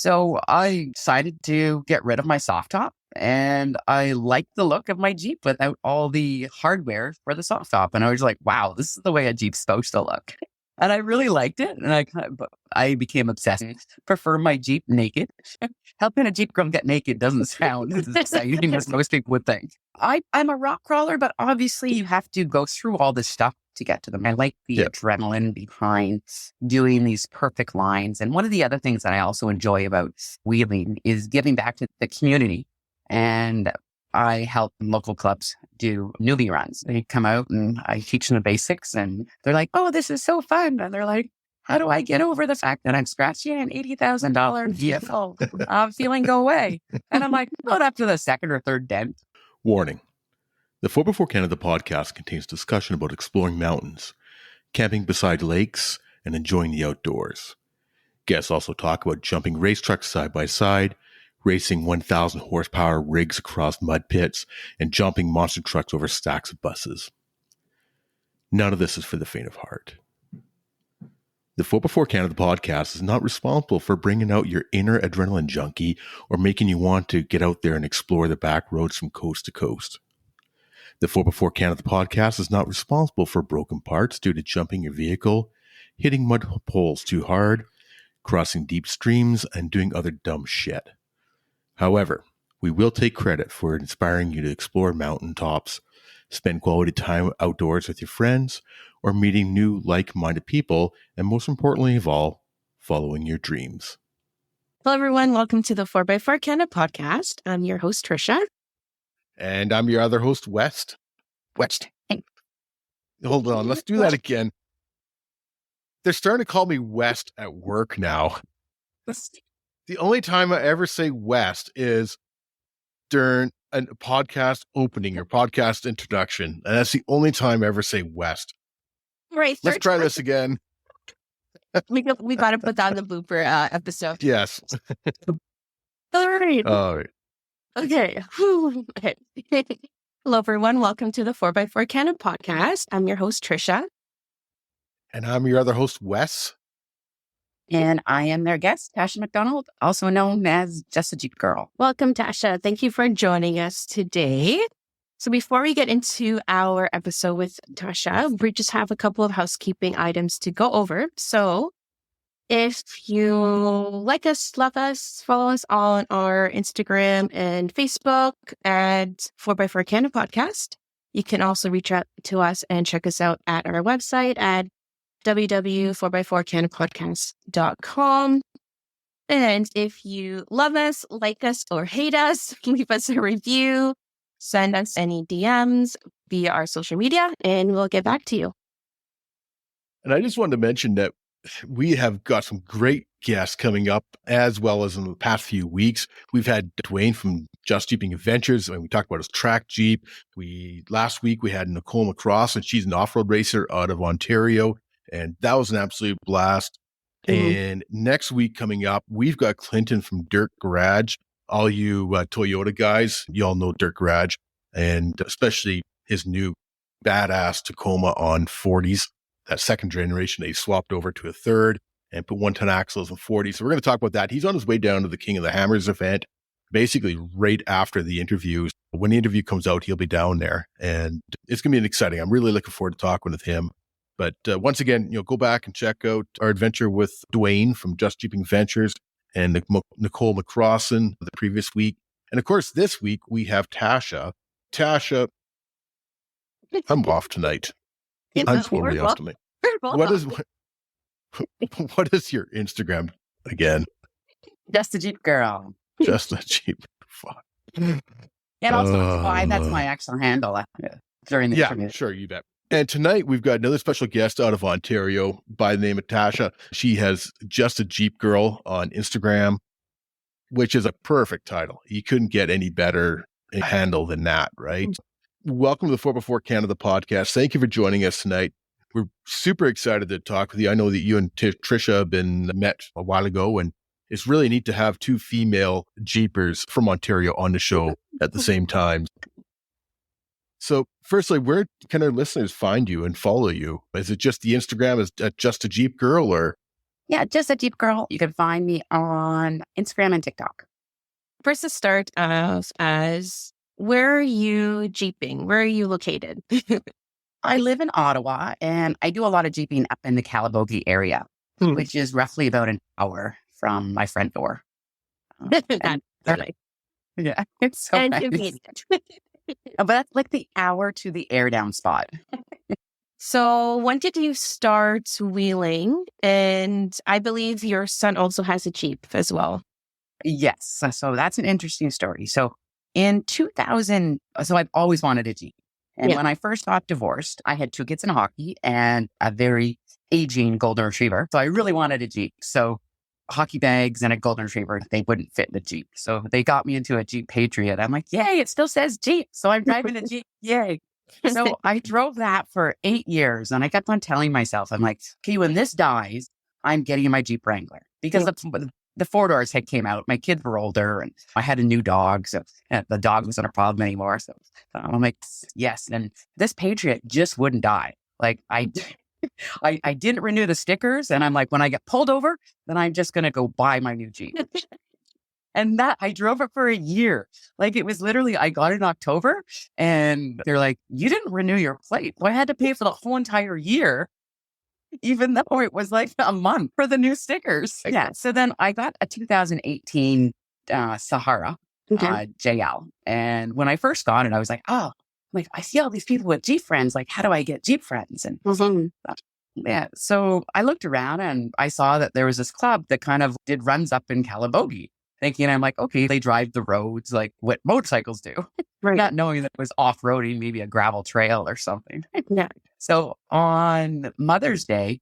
So I decided to get rid of my soft top and I liked the look of my Jeep without all the hardware for the soft top. And I was like, wow, this is the way a Jeep's supposed to look. And I really liked it. And I became obsessed. Prefer my Jeep naked. Helping a Jeep girl get naked doesn't sound as exciting as most people would think. I'm a rock crawler, but obviously you have to go through all this stuff to get to them. I like the adrenaline behind doing these perfect lines. And one of the other things that I also enjoy about wheeling is giving back to the community. And I help local clubs do newbie runs. They come out and I teach them the basics and they're like, oh, this is so fun. And they're like, how do I get over the fact that I'm scratching an $80,000 vehicle? Feeling go away. And I'm like, not up to the second or third dent. Warning. The 4x4 Canada podcast contains discussion about exploring mountains, camping beside lakes, and enjoying the outdoors. Guests also talk about jumping race trucks side by side, racing 1,000 horsepower rigs across mud pits, and jumping monster trucks over stacks of buses. None of this is for the faint of heart. The 4x4 Canada podcast is not responsible for bringing out your inner adrenaline junkie or making you want to get out there and explore the back roads from coast to coast. The 4x4 Canada podcast is not responsible for broken parts due to jumping your vehicle, hitting mud poles too hard, crossing deep streams, and doing other dumb shit. However, we will take credit for inspiring you to explore mountaintops, spend quality time outdoors with your friends, or meeting new like-minded people, and most importantly of all, following your dreams. Hello, everyone. Welcome to the 4x4 Canada podcast. I'm your host, Tasha. And I'm your other host, West. Hold on, let's do that again. They're starting to call me West at work now. The only time I ever say West is during a podcast opening or podcast introduction. And that's the only time I ever say West. Right. Let's try this again. We got to put that in the blooper episode. Yes. All right. All right. Okay. Okay. Hello, everyone. Welcome to the 4x4 Canada podcast. I'm your host, Trisha. And I'm your other host, Wes. And I am their guest, Tasha McDonald, also known as Just a Jeep Girl. Welcome, Tasha. Thank you for joining us today. So before we get into our episode with Tasha, we just have a couple of housekeeping items to go over. So if you like us, love us, follow us on our Instagram and Facebook at 4x4 Canada Podcast. You can also reach out to us and check us out at our website at www.4x4canadapodcast.com. And if you love us, like us, or hate us, leave us a review, send us any DMs via our social media, and we'll get back to you. And I just wanted to mention that we have got some great guests coming up, as well as in the past few weeks. We've had Dwayne from Just Jeeping Adventures, and we talked about his track Jeep. Last week we had Nicole McCross, and she's an off-road racer out of Ontario. And that was an absolute blast. Mm-hmm. And next week coming up, we've got Clinton from Dirt Garage. All you Toyota guys, you all know Dirt Garage, and especially his new badass Tacoma on 40s, that second generation. They swapped over to a third and put 1-ton axles on 40. So we're going to talk about that. He's on his way down to the King of the Hammers event, basically right after the interview. When the interview comes out, he'll be down there. And it's going to be exciting. I'm really looking forward to talking with him. But once again, go back and check out our adventure with Dwayne from Just Jeeping Adventures and Nicole McCrossan the previous week. And of course, this week we have Tasha. Tasha, I'm off tonight. I'm totally off tonight. What is your Instagram again? Just a Jeep Girl. Just a Jeep. Fuck. And also, that's my actual handle during the interview. Yeah, sure, you bet. And tonight we've got another special guest out of Ontario by the name of Tasha. She has Just a Jeep Girl on Instagram, which is a perfect title. You couldn't get any better handle than that, right? Welcome to the 4x4 Canada podcast. Thank you for joining us tonight. We're super excited to talk with you. I know that you and Trisha have been met a while ago, and it's really neat to have two female Jeepers from Ontario on the show at the same time. So firstly, where can our listeners find you and follow you? Is it just the Instagram is at Just a Jeep Girl, or? Yeah, just a Jeep girl. You can find me on Instagram and TikTok. First to start as where are you jeeping? Where are you located? I live in Ottawa and I do a lot of Jeeping up in the Calabogie area, which is roughly about an hour from my front door. That's funny. Yeah, it's so And nice. convenient. But that's like the hour to the air down spot. So when did you start wheeling? And I believe your son also has a Jeep as well. Yes. So that's an interesting story. So in 2000, so I've always wanted a Jeep. And Yeah. when I first got divorced, I had 2 kids in hockey and a very aging golden retriever. So I really wanted a Jeep. So hockey bags and a golden retriever, they wouldn't fit the Jeep. So they got me into a Jeep Patriot. I'm like, yay, it still says Jeep. So I'm driving a Jeep. Yay. So I drove that for 8 years and I kept on telling myself, I'm like, okay, when this dies, I'm getting my Jeep Wrangler because the 4-doors had came out. My kids were older and I had a new dog. So the dog wasn't a problem anymore. So I'm like, yes. And this Patriot just wouldn't die. Like I didn't renew the stickers. And I'm like, when I get pulled over, then I'm just going to go buy my new Jeep. And that I drove it for a year. Like it was literally, I got it in October and they're like, you didn't renew your plate. So I had to pay for the whole entire year, even though it was like a month for the new stickers. Yeah. So then I got a 2018 Sahara JL. And when I first got it, I was like, oh, like I see all these people with Jeep friends. Like, how do I get Jeep friends? And yeah. So I looked around and I saw that there was this club that kind of did runs up in Calabogie. Thinking, I'm like, okay, they drive the roads like what motorcycles do. Right. Not knowing that it was off-roading, maybe a gravel trail or something. Yeah. So on Mother's Day,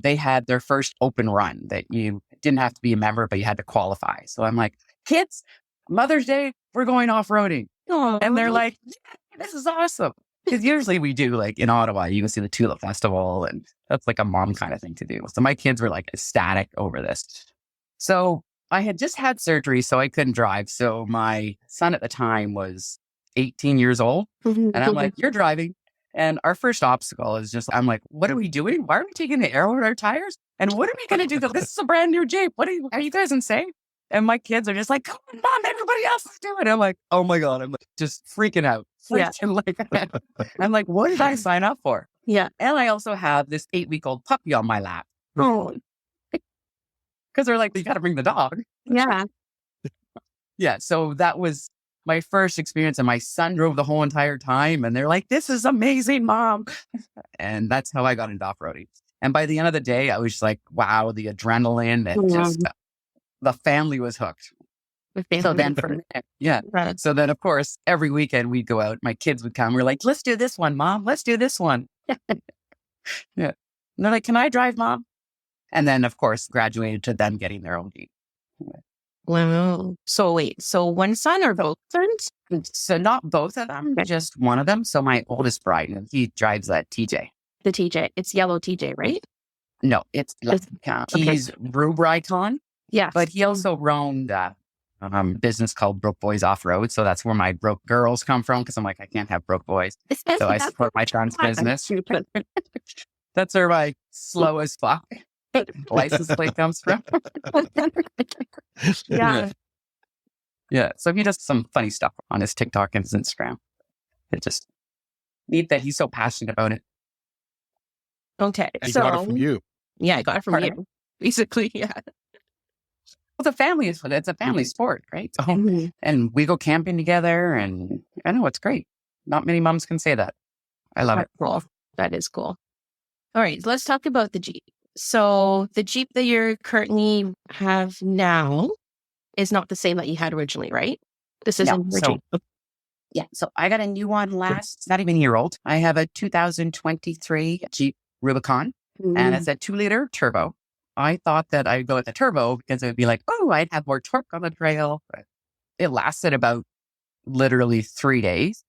they had their first open run that you didn't have to be a member, but you had to qualify. So I'm like, kids, Mother's Day, we're going off-roading. Aww. And they're like, yeah, this is awesome. Because usually we do like in Ottawa, you can see the Tulip Festival and that's like a mom kind of thing to do. So my kids were like ecstatic over this. So I had just had surgery, so I couldn't drive. So my son at the time was 18 years old. And I'm like, you're driving. And our first obstacle is just, I'm like, what are we doing? Why are we taking the air with our tires? And what are we going to do? This is a brand new Jeep. Are you guys insane? And my kids are just like, come on, Mom, everybody else is doing it. I'm like, oh my God. I'm like, just freaking out. I'm like, what did I sign up for? Yeah. And I also have this 8-week-old puppy on my lap. Oh. Because they're like, you got to bring the dog. Yeah. Yeah. So that was my first experience. And my son drove the whole entire time. And they're like, this is amazing, Mom. And that's how I got into off-roading. And by the end of the day, I was just like, wow, the adrenaline and just the family was hooked. So then Right. So then, of course, every weekend we'd go out. My kids would come. We're like, let's do this one, Mom. Let's do this one. Yeah. And they're like, can I drive, Mom? And then, of course, graduated to them getting their own Jeep. Wow. So wait, so one son or both sons? So not both of them, just one of them. So my oldest Brian, he drives a TJ. The TJ. It's yellow TJ, right? No, it's he's Rubricon. Yeah. But he also owned a business called Broke Boys Off Road. So that's where my broke girls come from because I'm like, I can't have broke boys. So I support my son's business. That's where my slow as fuck license plate comes from. Yeah. Yeah. So he does some funny stuff on his TikTok and his Instagram. It's just neat that he's so passionate about it. Okay. He got it from you. Yeah, I got it from you. Basically, yeah. Well, it's a family sport, right? So, and we go camping together and I know it's great. Not many moms can say that. I love it. Cool. That is cool. All right, let's talk about the Jeep. So the Jeep that you currently have now is not the same that you had originally, right? This isn't your Jeep. Yeah. So I got a new one it's not even a year old. I have a 2023 Jeep Rubicon and it's a 2-liter turbo. I thought that I'd go with the turbo because it would be like, oh, I'd have more torque on the trail. But it lasted about literally 3 days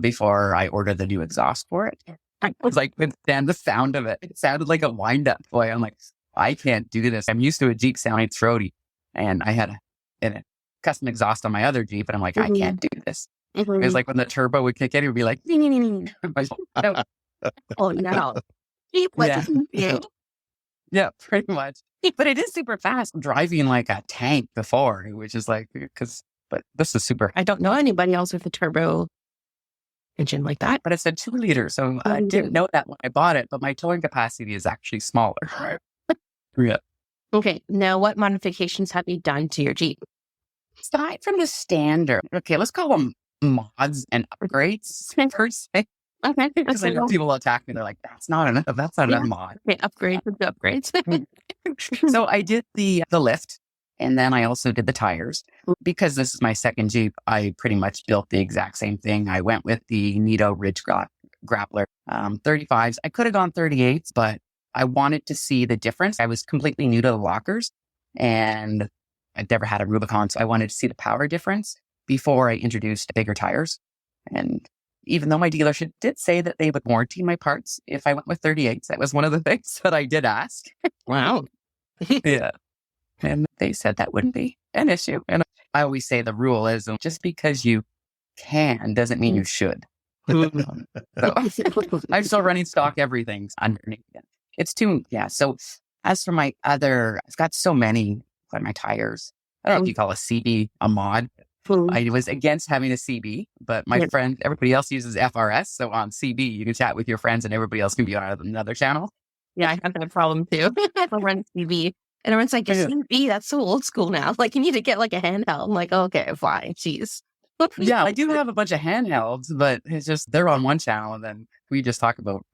before I ordered the new exhaust for it. I was like, couldn't stand the sound of it. It sounded like a wind-up toy. I'm like, I can't do this. I'm used to a Jeep sounding throaty. And I had a custom exhaust on my other Jeep. And I'm like, I can't do this. It was like when the turbo would kick in, it would be like, no. Oh, no. Jeep, Yeah, pretty much. But it is super fast. Driving like a tank before, which is like, but this is super. I don't know anybody else with a turbo engine like that. But it's a 2 liter. So I didn't know that when I bought it, but my towing capacity is actually smaller. Right. Yeah. Okay. Now, what modifications have you done to your Jeep? Aside from the standard, okay, let's call them mods and upgrades per se. Okay. Because I know people will attack me. They're like, that's not enough. That's not enough mod. Okay, upgrades with the upgrades. So I did the lift, and then I also did the tires. Because this is my second Jeep, I pretty much built the exact same thing. I went with the Nito Ridge Grappler 35s. I could have gone 38s, but I wanted to see the difference. I was completely new to the lockers, and I'd never had a Rubicon, so I wanted to see the power difference before I introduced bigger tires. And even though my dealership did say that they would warranty my parts if I went with 38s, that was one of the things that I did ask. Wow. Yeah. And they said that wouldn't be an issue. And I always say the rule is just because you can doesn't mean you should. So I'm still running stock everything's underneath it. It's too, yeah. So as for my I've got so many on my tires. I don't know if you call a CB a mod. I was against having a CB, but my friend, everybody else uses FRS. So on CB, you can chat with your friends and everybody else can be on another channel. Yeah, I have that problem too. I run CB. And everyone's like, CB, that's so old school now. Like, you need to get like a handheld. I'm like, okay, fine. Jeez. Yeah, I do have a bunch of handhelds, but it's just they're on one channel and then we just talk about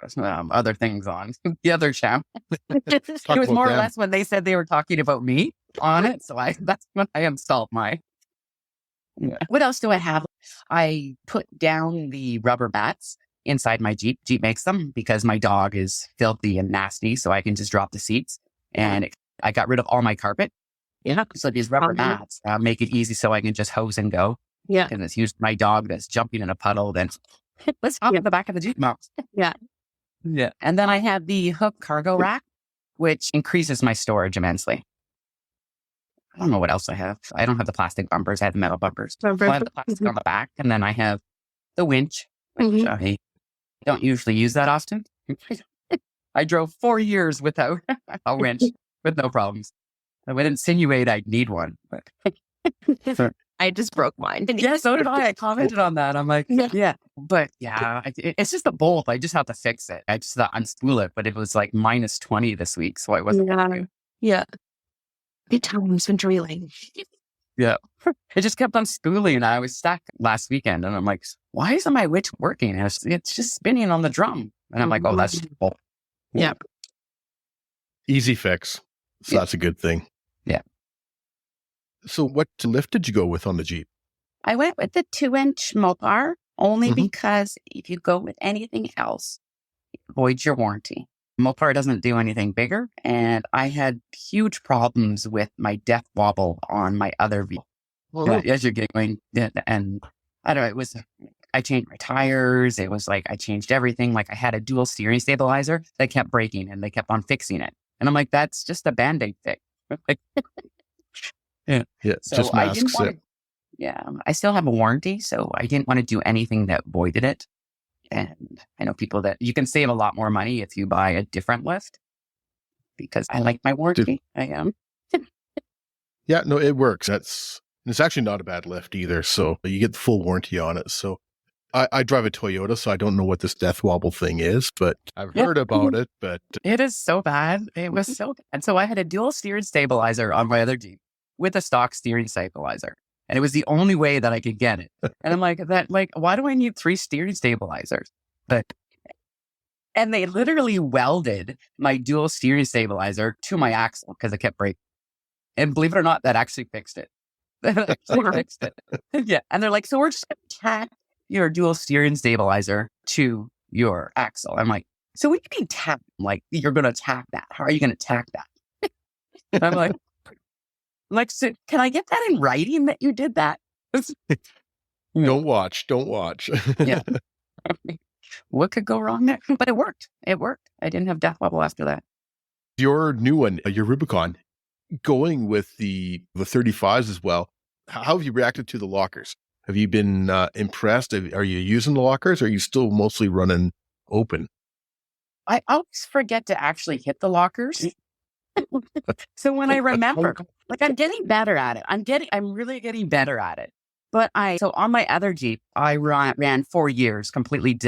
other things on the other channel. It was more or less when they said they were talking about me on it. So that's when I installed my. Yeah. What else do I have? I put down the rubber mats inside my Jeep. Jeep makes them because my dog is filthy and nasty, so I can just drop the seats. And I got rid of all my carpet. Yeah. So these rubber mats make it easy so I can just hose and go. Yeah. And it's used my dog that's jumping in a puddle, then let's hop in the back of the Jeep mouse. Yeah. Yeah. And then I have the hook cargo rack, which increases my storage immensely. I don't know what else I have. I don't have the plastic bumpers. I have the metal bumpers. I have the plastic on the back, and then I have the winch, which I don't usually use that often. I drove 4 years without a winch with no problems. I would insinuate I'd need one. But I just broke mine. Yeah, so did I. I commented on that. I'm like, yeah. But yeah, it's just a bolt. I just have to fix it. I just unspool it. But it was like minus 20 this week, so I wasn't. Yeah. Good times when drilling. Yeah. It just kept on spooling. And I was stuck last weekend. And I'm like, why isn't my witch working? And it's just spinning on the drum. And I'm like, oh, that's bolt. Yeah. Easy fix. So that's a good thing. Yeah. So what lift did you go with on the Jeep? I went with the 2-inch Mopar only because if you go with anything else, it voids your warranty. Mopar doesn't do anything bigger. And I had huge problems with my death wobble on my other vehicle. As you're going, and I don't know, I changed my tires. It was like, I changed everything. Like I had a dual steering stabilizer that kept breaking and they kept on fixing it. And I'm like, that's just a Band-Aid fix. Yeah. So just masks it. I still have a warranty. So I didn't want to do anything that voided it. And I know people that you can save a lot more money if you buy a different lift because I like my warranty. I am. Yeah, no, it works. It's actually not a bad lift either. So you get the full warranty on it. So I drive a Toyota, so I don't know what this death wobble thing is, but I've heard about it. But it is so bad. It was so bad. And so I had a dual steering stabilizer on my other Jeep with a stock steering stabilizer. And it was the only way that I could get it. And I'm like, why do I need 3 steering stabilizers? And they literally welded my dual steering stabilizer to my axle because it kept breaking. And believe it or not, that actually fixed it. Yeah. And they're like, so we're just going to tack your dual steering stabilizer to your axle. I'm like, so what do you mean tack? Like, you're going to tack that. How are you going to tack that? And I'm like, so can I get that in writing that you did that? Don't watch. Yeah. What could go wrong there? But it worked. I didn't have death wobble after that. Your new one, your Rubicon, going with the 35s as well. How have you reacted to the lockers? Have you been impressed? Are you using the lockers or are you still mostly running open? I always forget to actually hit the lockers. So when I remember, like I'm getting better at it. I'm really getting better at it. But so on my other Jeep, I ran 4 years completely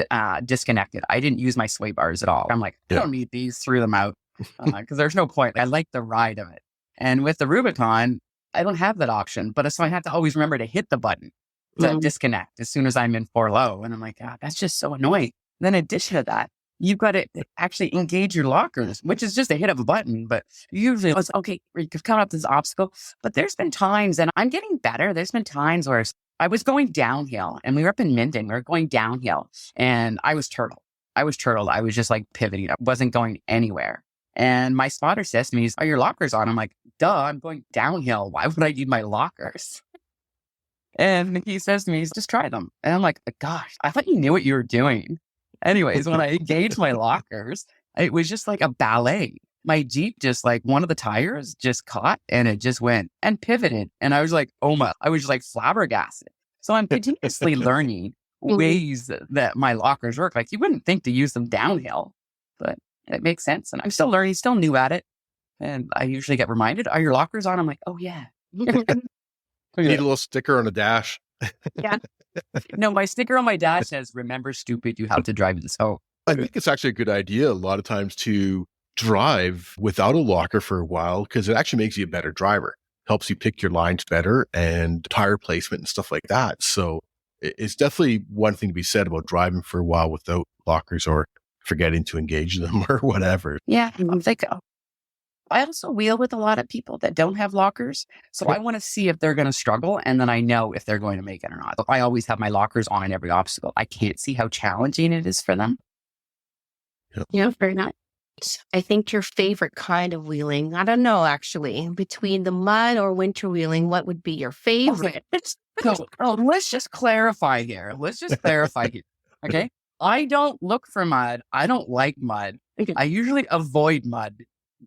disconnected. I didn't use my sway bars at all. I'm like, I Yeah. don't need these, threw them out because there's no point. I like the ride of it. And with the Rubicon, I don't have that option. But so I have to always remember to hit the button to disconnect as soon as I'm in 4 low. And I'm like, God, that's just so annoying. Then in addition to that, you've got to actually engage your lockers, which is just a hit of a button. But usually it's okay, you've come up this obstacle. But there's been times, and I'm getting better. There's been times where I was going downhill and we were up in Minden. We were going downhill and I was turtled. I was just like pivoting. I wasn't going anywhere. And my spotter says to me, are your lockers on? I'm like, duh, I'm going downhill. Why would I need my lockers? And he says to me, just try them. And I'm like, gosh, I thought you knew what you were doing. Anyways, when I engaged my lockers, it was just like a ballet. My Jeep just like one of the tires just caught and it just went and pivoted. And I was like, I was just like flabbergasted. So I'm continuously learning ways that my lockers work. Like you wouldn't think to use them downhill, but it makes sense. And I'm still learning, still new at it. And I usually get reminded, are your lockers on? I'm like, oh yeah. Need a little sticker on the dash. Yeah. No, my sticker on my dash says, remember, stupid, you have to drive this home. I think it's actually a good idea a lot of times to drive without a locker for a while because it actually makes you a better driver. Helps you pick your lines better and tire placement and stuff like that. So it's definitely one thing to be said about driving for a while without lockers or forgetting to engage them or whatever. Yeah. I'm thinking, I also wheel with a lot of people that don't have lockers. So I want to see if they're going to struggle. And then I know if they're going to make it or not. I always have my lockers on every obstacle. I can't see how challenging it is for them. Yeah, very nice. I think your favorite kind of wheeling, I don't know, actually, between the mud or winter wheeling, what would be your favorite? So, let's just clarify here. Okay. I don't look for mud. I don't like mud. Okay. I usually avoid mud.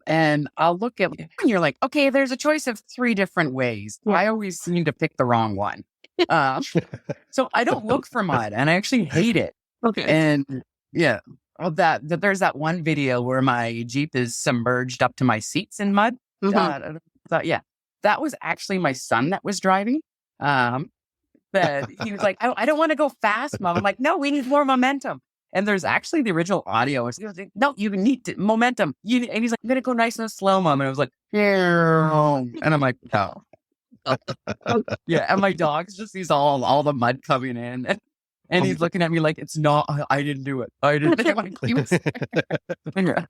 And I'll look at, and you're like, okay, there's a choice of 3 different ways. Yeah. I always seem to pick the wrong one. So I don't look for mud and I actually hate it. Okay. And yeah, there's that one video where my Jeep is submerged up to my seats in mud. Yeah, that was actually my son that was driving. But he was like, I don't want to go fast, Mom. I'm like, no, we need more momentum. And there's actually the original audio. He was like, no, you need momentum. And he's like, I'm going to go nice and slow, Mom. And I was like, and I'm like, no. Yeah. And my dog's just sees all the mud coming in. And he's looking at me like, it's not, I didn't do it. I didn't do it.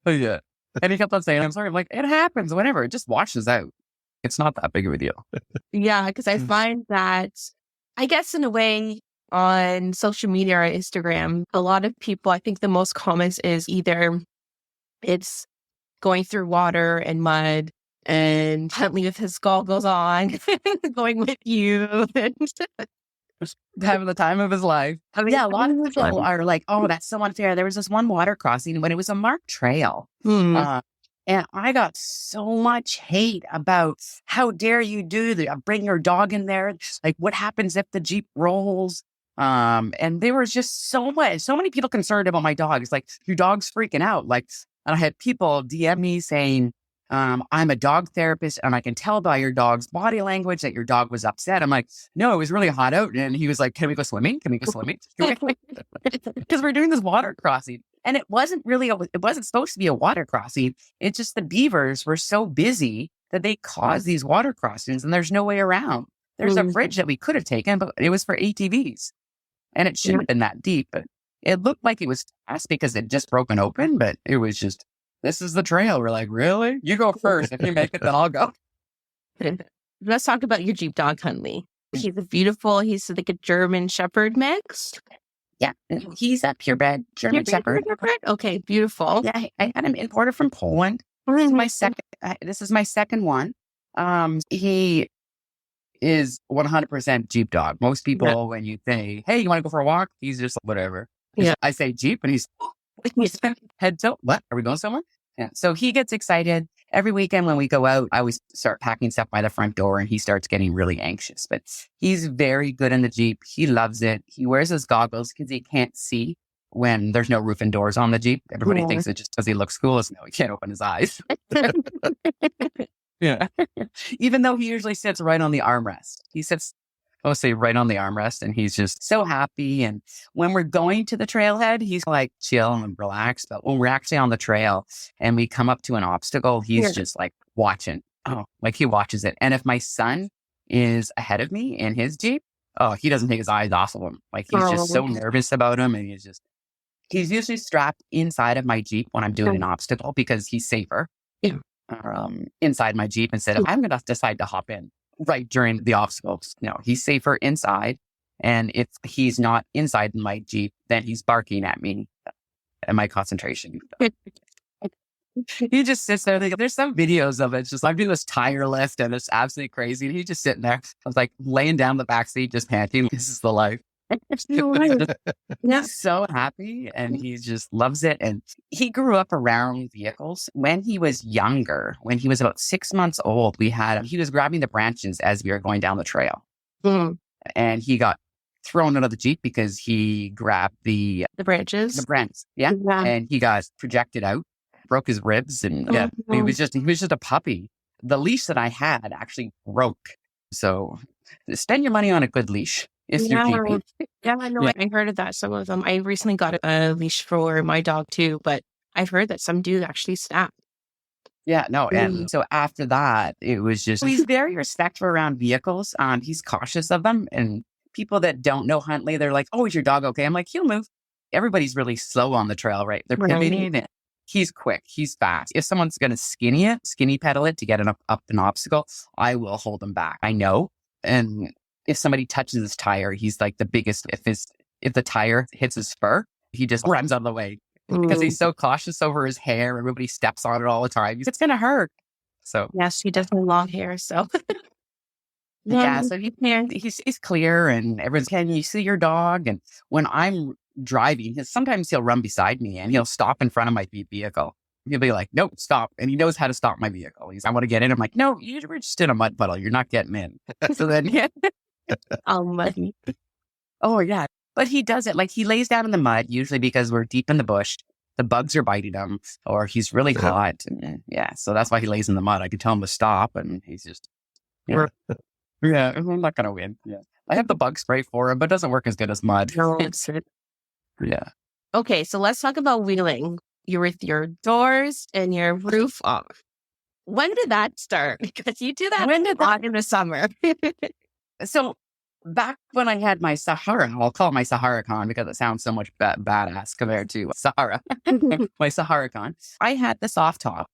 Yeah. And he kept on saying, I'm sorry. I'm like, it happens, whatever. It just washes out. It's not that big of a deal. Yeah. Because I find that, I guess in a way, on social media or Instagram, a lot of people, I think the most comments is either it's going through water and mud and Huntley with his goggles on, going with you. Having the time of his life. I mean, yeah, a lot of people are like, oh, that's so unfair. There was this one water crossing when it was a marked trail. And I got so much hate about how dare you bring your dog in there? Like, what happens if the Jeep rolls? And there was just so many people concerned about my dog. It's like, your dog's freaking out. Like, and I had people DM me saying, I'm a dog therapist and I can tell by your dog's body language that your dog was upset. I'm like, no, it was really hot out. And he was like, can we go swimming? Because we're doing this water crossing. And it wasn't supposed to be a water crossing. It's just the beavers were so busy that they caused these water crossings and there's no way around. There's a bridge that we could have taken, but it was for ATVs. And it shouldn't have been that deep. But it looked like it was fast because it just broken open, but it was just, this is the trail. We're like, really? You go first. If you make it, then I'll go. Let's talk about your Jeep dog, Huntley. He's he's like a German Shepherd mix. Yeah, he's a purebred German Shepherd. Okay, beautiful. Yeah, I had him imported from Poland. This is my second one. He is 100% Jeep dog. Most people, when you say, hey, you want to go for a walk? He's just whatever. Yeah. I say Jeep and he's head tilt. What? Are we going somewhere? Yeah. So he gets excited. Every weekend when we go out, I always start packing stuff by the front door and he starts getting really anxious. But he's very good in the Jeep. He loves it. He wears his goggles because he can't see when there's no roof and doors on the Jeep. Everybody Yeah. thinks it just because he looks cool. No, he can't open his eyes. Yeah. Even though he usually sits right on the armrest. He sits mostly right on the armrest and he's just so happy. And when we're going to the trailhead, he's like chill and relaxed. But when we're actually on the trail and we come up to an obstacle, he's Yeah. just like watching. Oh, like he watches it. And if my son is ahead of me in his Jeep, oh, he doesn't take his eyes off of him. Like he's just so Oh. nervous about him. And he's usually strapped inside of my Jeep when I'm doing an obstacle because he's safer. Yeah. Inside my Jeep instead of I'm going to decide to hop in right during the obstacles. No, he's safer inside. And if he's not inside my Jeep, then he's barking at me and my concentration. He just sits there. There's some videos of it. It's just I'm doing this tire lift and it's absolutely crazy. And he's just sitting there. I was like laying down the back seat, just panting. This is the life. Yeah. He's so happy and he just loves it. And he grew up around vehicles when he was younger. When he was about 6 months old, he was grabbing the branches as we were going down the trail. Mm. And he got thrown out of the Jeep because he grabbed the The branches. branches. Yeah. Yeah. And he got projected out, broke his ribs. And Oh, he no. was just a puppy. The leash that I had actually broke. So spend your money on a good leash. If you're keeping. Yeah, I know. Yeah. I heard of that. Some of them. I recently got a leash for my dog too, but I've heard that some do actually snap. Yeah, no. Mm. And so after that, it was just, he's very respectful around vehicles. He's cautious of them. And people that don't know Huntley, they're like, oh, is your dog okay? I'm like, he'll move. Everybody's really slow on the trail, right? They're Right. pivoting. And he's quick. He's fast. If someone's going to skinny pedal it to get it up an obstacle, I will hold them back. I know. And if somebody touches his tire, he's like the biggest. If the tire hits his spur, he just runs out of the way because he's so cautious over his hair. Everybody steps on it all the time. It's going to hurt. So Yes, he does have long hair. So yeah, so he's clear and everyone's, can you see your dog? And when I'm driving, sometimes he'll run beside me and he'll stop in front of my vehicle. He'll be like, nope, stop. And he knows how to stop my vehicle. I want to get in. I'm like, no, we're just in a mud puddle. You're not getting in. So then, yeah. muddy. Oh, yeah. But he does it. Like he lays down in the mud, usually because we're deep in the bush. The bugs are biting him or he's really hot. And, yeah. So that's why he lays in the mud. I can tell him to stop and he's just, yeah. Yeah, I'm not going to win. Yeah. I have the bug spray for him, but it doesn't work as good as mud. No, it's it. Yeah. Okay, so let's talk about wheeling. You're with your doors and your roof off. When did that start? Because you do that in the summer. So back when I had my Sahara, I'll call it my Sahara Con because it sounds so much badass compared to Sahara. My Sahara Con. I had the soft top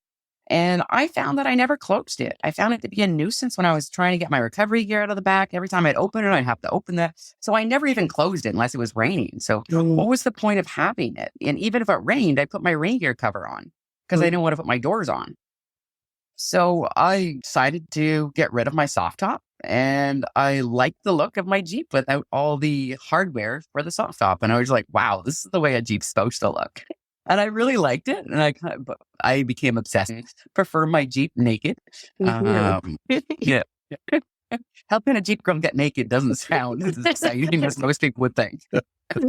and I found that I never closed it. I found it to be a nuisance when I was trying to get my recovery gear out of the back. Every time I'd open it, I'd have to open that. So I never even closed it unless it was raining. So what was the point of having it? And even if it rained, I put my rain gear cover on because I didn't want to put my doors on. So I decided to get rid of my soft top and I liked the look of my Jeep without all the hardware for the soft top. And I was like, wow, this is the way a Jeep's supposed to look. And I really liked it. And I became obsessed. Prefer my Jeep naked. Yeah. Helping a Jeep girl get naked doesn't sound as exciting as most people would think.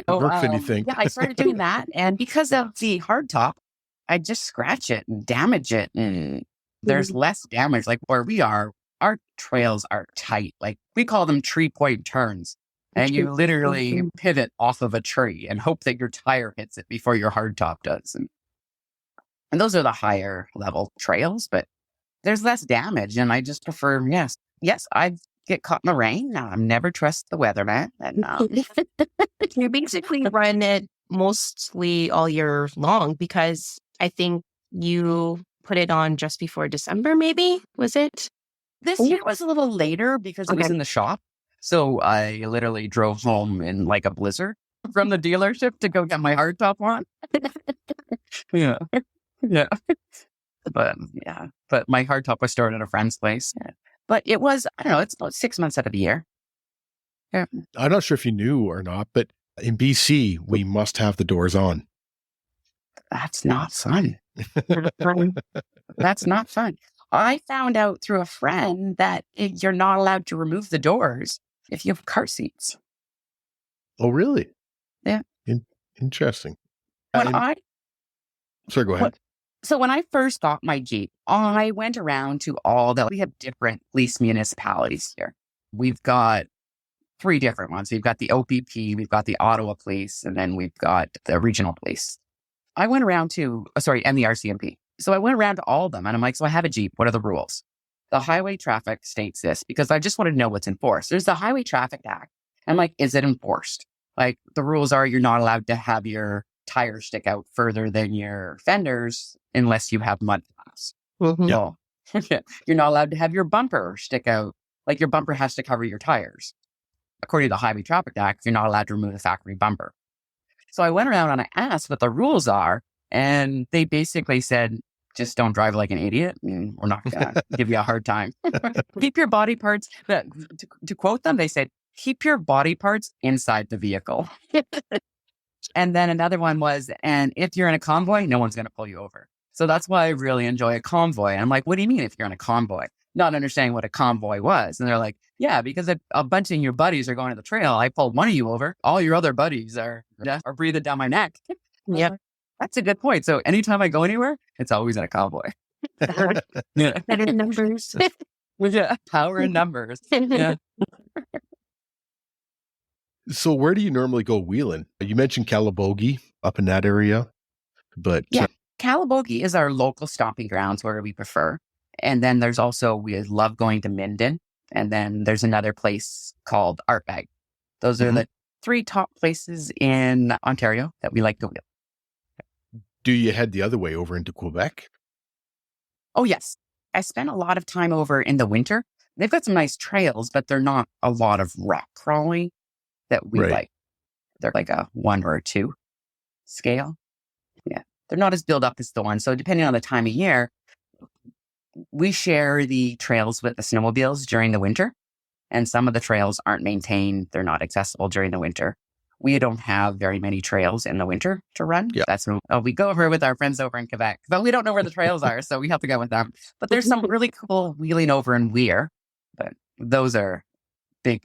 Anything. Yeah, I started doing that. And because of the hard top, I just scratch it and damage it. And there's less damage. Like where we are, our trails are tight. Like we call them tree point turns. And you literally pivot off of a tree and hope that your tire hits it before your hard top does. And those are the higher level trails, but there's less damage. And I just prefer, yes, I get caught in the rain. I'm never trust the weatherman. And, You basically run it mostly all year long because I think you put it on just before December, maybe, was it? This year was a little later because it was in the shop. So I literally drove home in like a blizzard from the dealership to go get my hard top on. Yeah. But my hard top was stored at a friend's place. Yeah. But it was, I don't know, it's about 6 months out of the year. Yeah. I'm not sure if you knew or not, but in BC, we must have the doors on. That's not fun. That's not fun. I found out through a friend that you're not allowed to remove the doors if you have car seats. Oh, really? Yeah. Interesting. When And I sorry, go ahead. what so when I first got my Jeep, I went around to we have different police municipalities here. We've got three different ones. We've got the OPP, we've got the Ottawa police, and then we've got the regional police. I went around to, and the RCMP. So I went around to all of them and I'm like, so I have a Jeep. What are the rules? The highway traffic states this because I just wanted to know what's enforced. There's the Highway Traffic Act. I'm like, is it enforced? Like the rules are you're not allowed to have your tires stick out further than your fenders unless you have mud flaps. Mhm. Yeah. Well, you're not allowed to have your bumper stick out. Like your bumper has to cover your tires. According to the Highway Traffic Act, you're not allowed to remove the factory bumper. So I went around and I asked what the rules are, and they basically said, just don't drive like an idiot, and we're not going to give you a hard time. Keep your body parts, to quote them, they said, keep your body parts inside the vehicle. And then another one was, and if you're in a convoy, no one's going to pull you over. So that's why I really enjoy a convoy. And I'm like, what do you mean if you're in a convoy? Not understanding what a convoy was. And they're like, yeah, because a bunch of your buddies are going to the trail. I pulled one of you over. All your other buddies are breathing down my neck. Yep. That's a good point. So anytime I go anywhere, it's always in a convoy. Yeah. Better numbers. Yeah. Power in numbers. Yeah. So where do you normally go wheeling? You mentioned Calabogie up in that area, but Yeah. Calabogie is our local stomping grounds where we prefer. And then there's also, we love going to Minden. And then there's another place called Artbag. Those are the three top places in Ontario that we like to wheel. do you head the other way over into Quebec? Oh, yes. I spent a lot of time over in the winter. They've got some nice trails, but they're not a lot of rock crawling that we Right. like. They're like a 1 or a 2 scale. Yeah. They're not as built up as the one. So depending on the time of year, we share the trails with the snowmobiles during the winter. And some of the trails aren't maintained. They're not accessible during the winter. We don't have very many trails in the winter to run. Yeah. That's when we go over with our friends over in Quebec, but we don't know where the trails are. So we have to go with them. But there's some really cool wheeling over in Weir, but those are big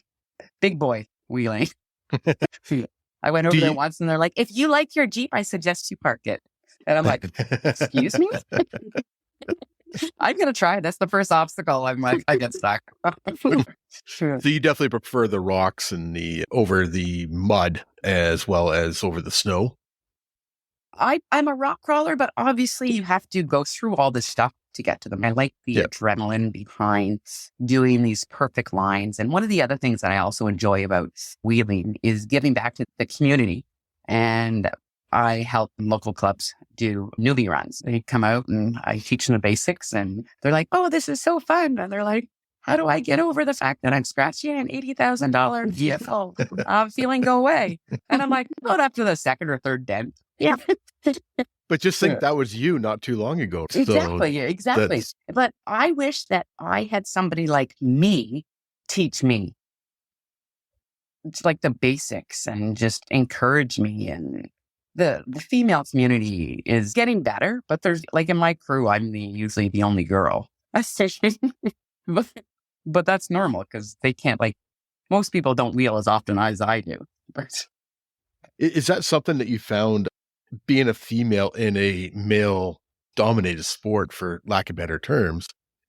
boy wheeling. I went over Do there you- once and they're like, if you like your Jeep, I suggest you park it. And I'm like, excuse me? I'm going to try. That's the first obstacle. I'm like, I get stuck. So you definitely prefer the rocks and over the mud as well as over the snow? I'm a rock crawler, but obviously you have to go through all this stuff to get to them. I like the adrenaline behind doing these perfect lines. And one of the other things that I also enjoy about wheeling is giving back to the community. And I help local clubs do newbie runs. They come out and I teach them the basics and they're like, oh, this is so fun. And they're like, how do I get over the fact that I'm scratching an $80,000 vehicle? Feeling go away. And I'm like, not after the second or third dent. Yeah. But just think that was you not too long ago. So Exactly. But I wish that I had somebody like me teach me. It's like the basics and just encourage me. And the female community is getting better, but there's like in my crew, I'm usually the only girl. But that's normal because they can't most people don't wheel as often as I do. But is that something that you found being a female in a male dominated sport, for lack of better terms?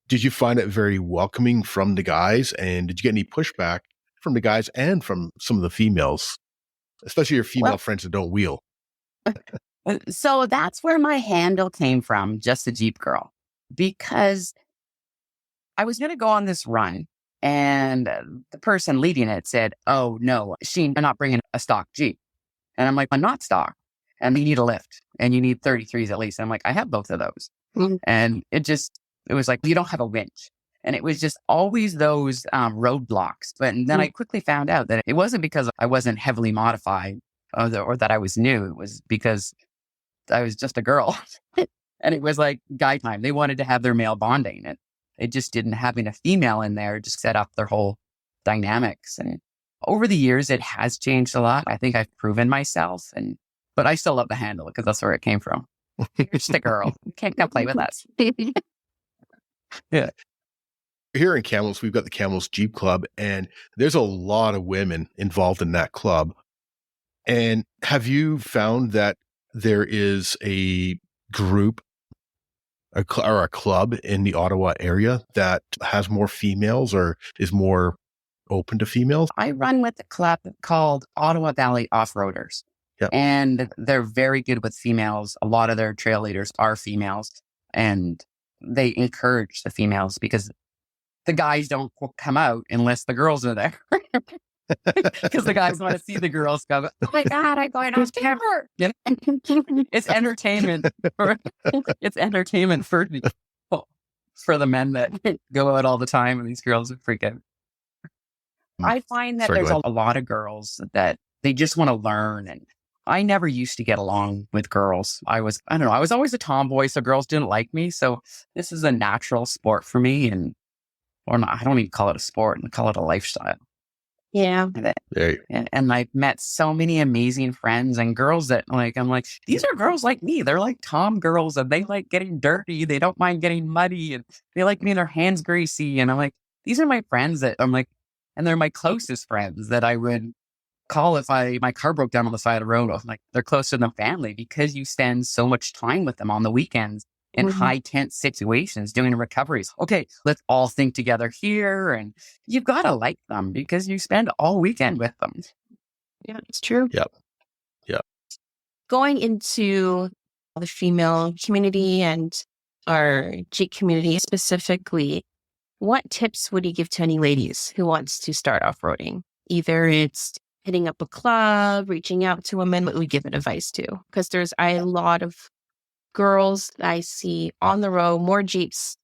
Did you find it very welcoming from the guys? And did you get any pushback from the guys and from some of the females, especially your female friends that don't wheel? So that's where my handle came from, Just a Jeep Girl, because I was going to go on this run and the person leading it said, oh no, I'm not bringing a stock Jeep. And I'm like, I'm not stock. And you need a lift and you need 33s at least. And I'm like, I have both of those. Mm-hmm. And it was like, you don't have a winch. And it was just always those roadblocks. But then I quickly found out that it wasn't because I wasn't heavily modified or that I was new. It was because I was just a girl. And it was like guy time. They wanted to have their male bonding. And it just didn't having a female in there just set up their whole dynamics. And over the years, it has changed a lot. I think I've proven myself. But I still love the handle because that's where it came from. You're just a girl. You can't come play with us. Yeah. Here in Kamloops, we've got the Kamloops Jeep Club, and there's a lot of women involved in that club. And have you found that there is a group or a club in the Ottawa area that has more females or is more open to females? I run with a club called Ottawa Valley Off-Roaders. Yep. And they're very good with females. A lot of their trail leaders are females, and they encourage the females because the guys don't come out unless the girls are there. Because the guys want to see the girls go, oh my God, I'm going off camera. You know? It's entertainment. It's entertainment for the men that go out all the time, and these girls are freaking. I find that Sorry, there's go a lot of girls that they just want to learn. And I never used to get along with girls. I was always a tomboy, so girls didn't like me. So this is a natural sport for me. Or not, I don't even call it a sport, I call it a lifestyle. Yeah. And I've met so many amazing friends and girls that I'm like, these are girls like me. They're like Tom girls, and they like getting dirty. They don't mind getting muddy, and they like getting their hands greasy. And I'm like, these are my friends that I'm like, and they're my closest friends that I would call if my car broke down on the side of the road. I'm like, they're closer than family because you spend so much time with them on the weekends in high tense situations doing recoveries. Okay, let's all think together here. And you've got to like them because you spend all weekend with them. Yeah, it's true. Yep. Going into the female community and our Jeep community specifically, what tips would you give to any ladies who wants to start off-roading? Either it's hitting up a club, reaching out to women, what would we give advice to? Because there's a lot of girls that I see on the road, more Jeeps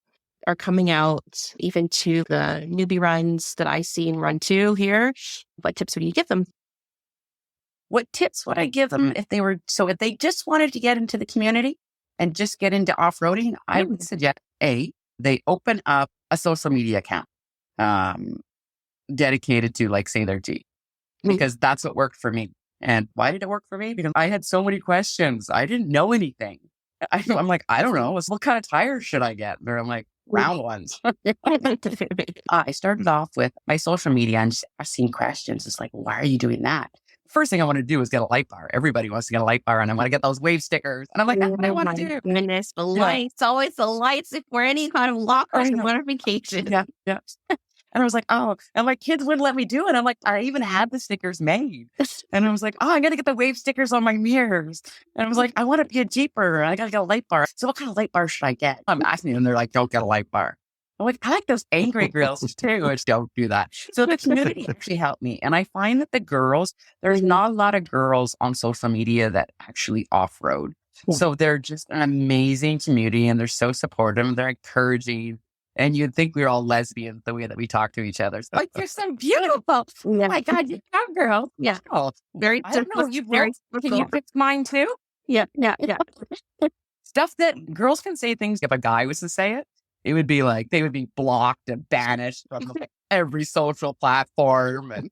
are coming out, even to the newbie runs that I see and run to here. What tips would you give them? What tips would I give them if they just wanted to get into the community and just get into off-roading? I would suggest they open up a social media account dedicated to, like, say, their Jeep, because that's what worked for me. And why did it work for me? Because I had so many questions. I didn't know anything. I'm like, I don't know. What kind of tires should I get? And I'm like, round ones. I started off with my social media and just asking questions. It's like, why are you doing that? First thing I want to do is get a light bar. Everybody wants to get a light bar, and I want to get those wave stickers. And I'm like, that's what I want to do. Goodness, the lights, always the lights for any kind of lock or notification. Yeah. And I was like, oh, and my kids wouldn't let me do it. I'm like, I even had the stickers made. And I was like, oh, I got to get the wave stickers on my mirrors. And I was like, I want to be a Jeeper. I got to get a light bar. So what kind of light bar should I get? I'm asking them, and they're like, don't get a light bar. I'm like, I like those angry girls too, which don't do that. So the community actually helped me. And I find that the girls, there's not a lot of girls on social media that actually off-road. Yeah. So they're just an amazing community, and they're so supportive, and they're encouraging. And you'd think we were all lesbians the way that we talk to each other. It's like, you're so beautiful. Oh my God, you're a girl. Yeah. Oh, very simple. Can you fix mine too? Yeah. Stuff that girls can say things. If a guy was to say it, it would be like, they would be blocked and banished from every social platform. And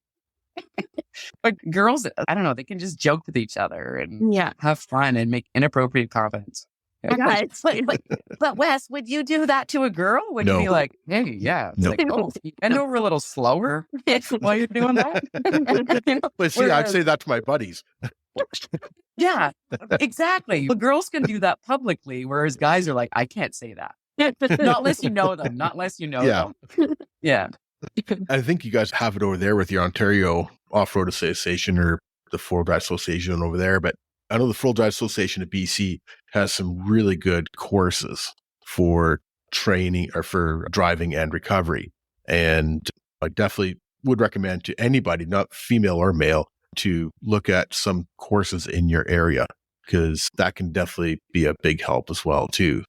but girls, I don't know, they can just joke with each other and have fun and make inappropriate comments. But Wes, would you do that to a girl? Would you be like, hey, yeah. No. Like, oh, and over a little slower while you're doing that? But see, I'd say that to my buddies. Yeah, exactly. But girls can do that publicly, whereas guys are like, I can't say that. Not unless you know them. Them. Yeah. I think you guys have it over there with your Ontario Off-Road Association or the Four Drive Association over there, but I know the Full Drive Association of BC has some really good courses for training or for driving and recovery. And I definitely would recommend to anybody, not female or male, to look at some courses in your area, because that can definitely be a big help as well, too.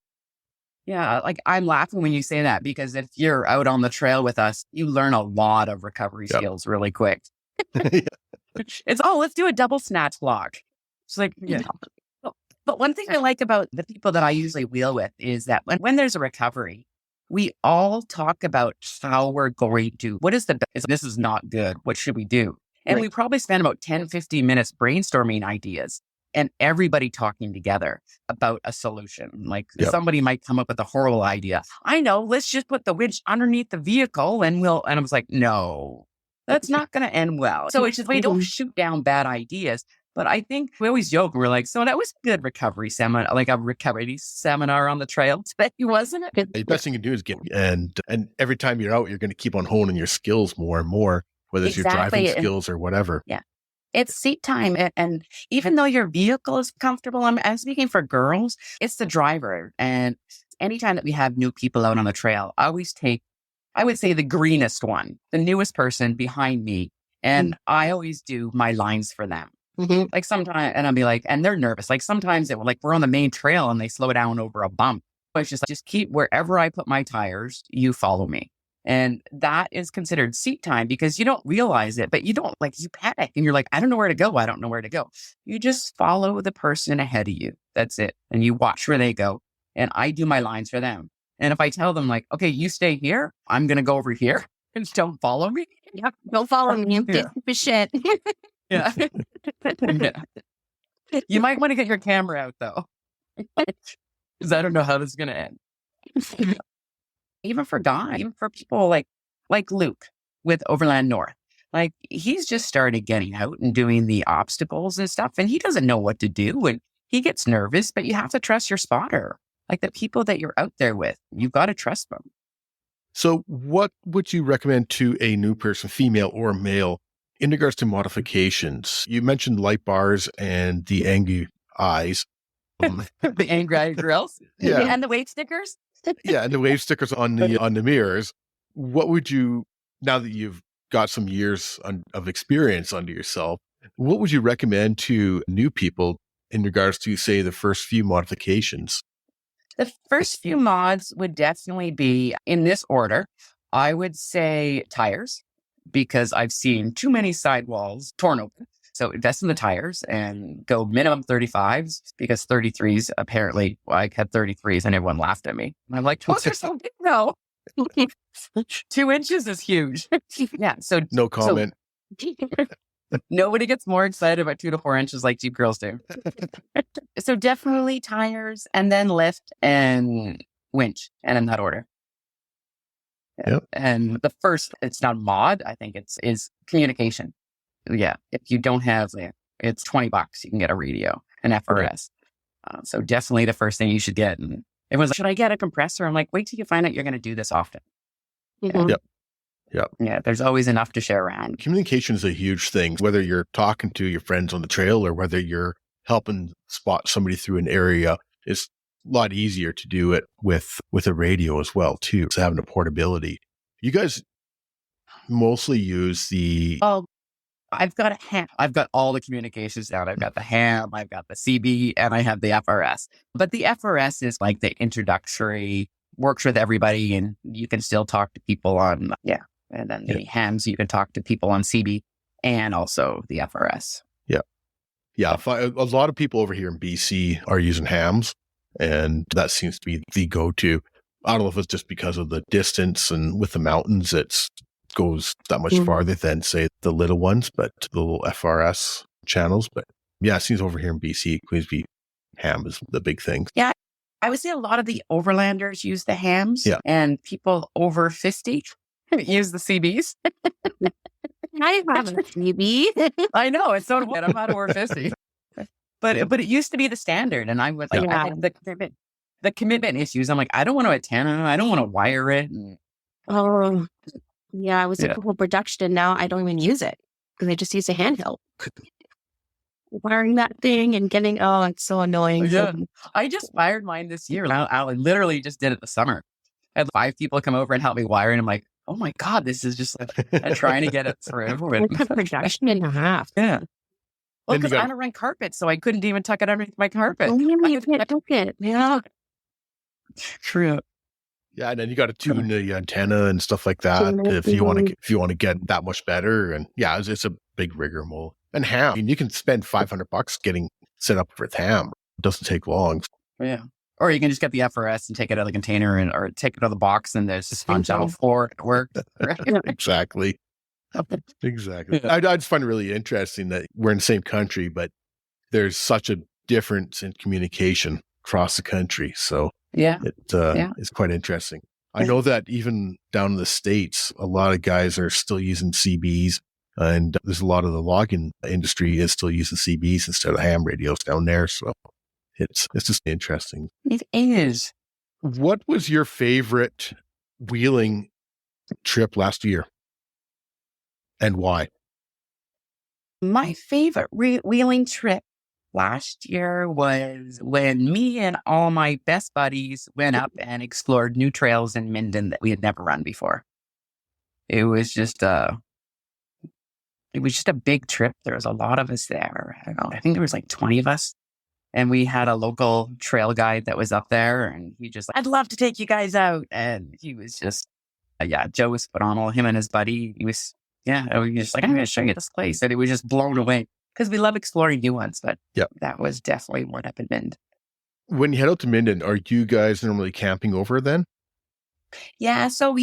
Yeah, like I'm laughing when you say that, because if you're out on the trail with us, you learn a lot of recovery skills really quick. It's, let's do a double snatch block. It's like, yeah. But one thing I like about the people that I usually wheel with is that when there's a recovery, we all talk about how we're going to, what is this is not good. What should we do? And we probably spend about 10, 15 minutes brainstorming ideas and everybody talking together about a solution. Like somebody might come up with a horrible idea. I know, let's just put the winch underneath the vehicle and I was like, no, that's not going to end well. So it's just, we don't shoot down bad ideas, But I think we always joke. We're like, so that was a good recovery seminar, like a recovery seminar on the trail today, wasn't it? The best thing you can do is and every time you're out, you're going to keep on honing your skills more and more, whether it's your driving Exactly. skills or whatever. Yeah. It's seat time. And even though your vehicle is comfortable, I'm speaking for girls, it's the driver. And anytime that we have new people out on the trail, I always take, I would say, the greenest one, the newest person behind me. And I always do my lines for them. Mhm. Like sometimes, and I'll be like, and they're nervous. Like sometimes like we're on the main trail and they slow down over a bump. But it's just keep wherever I put my tires, you follow me. And that is considered seat time because you don't realize it, but you don't like, you panic and you're like, I don't know where to go. I don't know where to go. You just follow the person ahead of you. That's it. And you watch where they go. And I do my lines for them. And if I tell them like, okay, you stay here, I'm going to go over here and don't follow me. Yep. Don't follow me. Yeah. For shit. Yeah. Yeah. You might want to get your camera out though, because I don't know how this is going to end. Even for guys, even for people like Luke with Overland North, like he's just started getting out and doing the obstacles and stuff, and he doesn't know what to do, and he gets nervous. But you have to trust your spotter, like the people that you're out there with. You've got to trust them. So what would you recommend to a new person, female or male, in regards to modifications? You mentioned light bars and the angry eyes. The angry eye grills, Yeah. and the wave stickers. Yeah, and the wave stickers on the mirrors. What would you, now that you've got some years of experience under yourself, what would you recommend to new people in regards to, say, the first few modifications? The first few mods would definitely be in this order. I would say tires, because I've seen too many sidewalls torn open. So invest in the tires and go minimum 35s, because 33s, apparently, well, I had 33s and everyone laughed at me. And I'm like, those are so big now. 2 inches is huge. Yeah. So No comment. nobody gets more excited about 2 to 4 inches like Jeep girls do. So definitely tires, and then lift and winch, and in that order. Yep. And the first, it's not a mod. I think is communication. Yeah. If you don't have it's $20, you can get a radio, an FRS. So definitely the first thing you should get. And it was, should I get a compressor? I'm like, wait till you find out you're going to do this often. Mhm. Yep. Yep. Yeah. There's always enough to share around. Communication is a huge thing, whether you're talking to your friends on the trail or whether you're helping spot somebody through an area. It's a lot easier to do it with a radio as well, too. So having a portability. You guys mostly use the... Oh, I've got a ham. I've got all the communications down. I've got the ham, I've got the CB, and I have the FRS. But the FRS is like the introductory, works with everybody, and you can still talk to people on, And then the hams, you can talk to people on CB and also the FRS. Yeah. A lot of people over here in BC are using hams, and that seems to be the go-to. I don't know if it's just because of the distance, and with the mountains, it goes that much farther than, say, the little ones, but the little FRS channels. But yeah, it seems over here in BC, Queensby, ham is the big thing. Yeah. I would say a lot of the overlanders use the hams, and people over 50 use the CBs. I have a CB. I know, it's so weird. I'm not over 50. But it used to be the standard, and I would like I had the commitment issues. I'm like, I don't want to attend it. I don't want to wire it. And, Oh, yeah. I was in full production. Now I don't even use it because I just use a handheld. Wiring that thing and getting, it's so annoying. Yeah. I just wired mine this year. I literally just did it this summer. I had 5 people come over and help me wire, and I'm like, oh my God, this is just trying to get it through. Production and a half. Yeah. Well, because I don't run carpet, so I couldn't even tuck it underneath my carpet. Oh, yeah, you can't tuck it. Yeah. True. Yeah, and then you got to tune the antenna and stuff like that if you want to get that much better. And yeah, it's a big rigmarole. And ham, I mean, you can spend $500 getting set up with ham. It doesn't take long. Yeah. Or you can just get the FRS and take it out of the container or take it out of the box, and there's a sponge on the floor. It worked. Exactly. Exactly. I just find it really interesting that we're in the same country, but there's such a difference in communication across the country. So it's quite interesting. I know that even down in the States, a lot of guys are still using CBs And there's a lot of the logging industry is still using CBs instead of ham radios down there. So it's just interesting. It is. What was your favorite wheeling trip last year and why? My favorite wheeling trip last year was when me and all my best buddies went up and explored new trails in Minden that we had never run before. It was just a big trip. There was a lot of us there. I don't know, I think there was like 20 of us. And we had a local trail guide that was up there, and he just, I'd love to take you guys out. And he was just, Joe was phenomenal. Him and his buddy, he was just like, I'm going to show you this place. And he was just blown away because we love exploring new ones. But that was definitely what happened in Minden. When you head out to Minden, are you guys normally camping over then? Yeah. So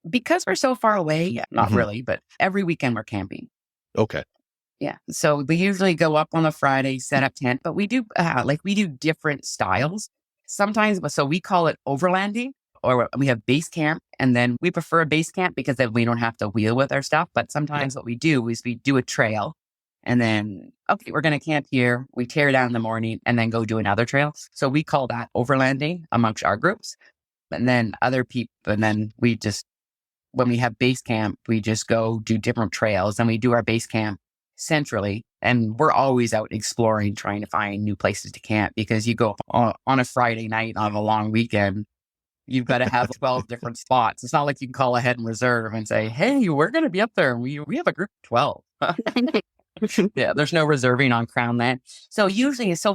because we're so far away, not really, but every weekend we're camping. Okay. Yeah. So we usually go up on a Friday, set up tent, but we do different styles sometimes. So we call it overlanding, or we have base camp, and then we prefer a base camp because then we don't have to wheel with our stuff. But sometimes what we do is we do a trail and then, okay, we're going to camp here. We tear down in the morning and then go do another trail. So we call that overlanding amongst our groups. And then when we have base camp, we just go do different trails, and we do our base camp centrally, and we're always out exploring, trying to find new places to camp, because you go on a Friday night on a long weekend, you've got to have 12 different spots. It's not like you can call ahead and reserve and say, hey, we're going to be up there, and we have a group of 12. Yeah, there's no reserving on Crown Land. So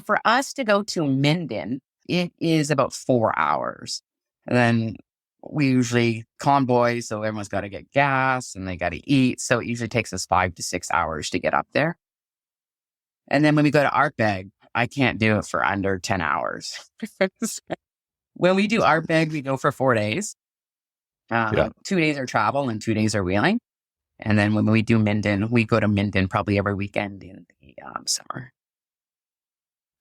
for us to go to Minden, it is about 4 hours. And then we usually convoy, so everyone's got to get gas and they got to eat. So it usually takes us 5 to 6 hours to get up there. And then when we go to Artbeg, I can't do it for under 10 hours. When we do Artbeg, we go for 4 days. 2 days are travel and 2 days are wheeling. And then when we do Minden, we go to Minden probably every weekend in the summer.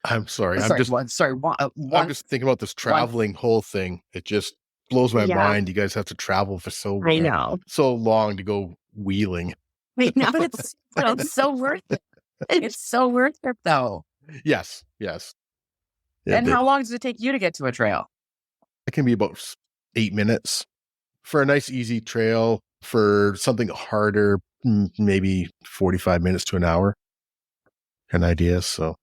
I'm sorry. I'm just thinking about this traveling whole thing. It just blows my mind. You guys have to travel for so long to go wheeling. I know, but it's so worth it. It's so worth it, though. Yes. Yeah, and how long does it take you to get to a trail? It can be about 8 minutes for a nice, easy trail. For something harder, maybe 45 minutes to an hour. An idea. So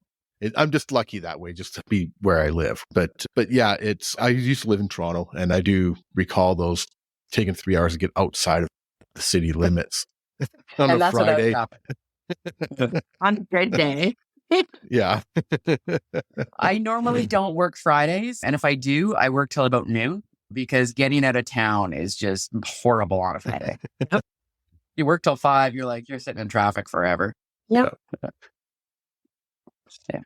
I'm just lucky that way, just to be where I live. But yeah, I used to live in Toronto, and I do recall those taking 3 hours to get outside of the city limits on a Friday. On a good day. Yeah. I normally don't work Fridays. And if I do, I work till about noon, because getting out of town is just horrible on a Friday. You work till 5, you're sitting in traffic forever. Yep. Yeah.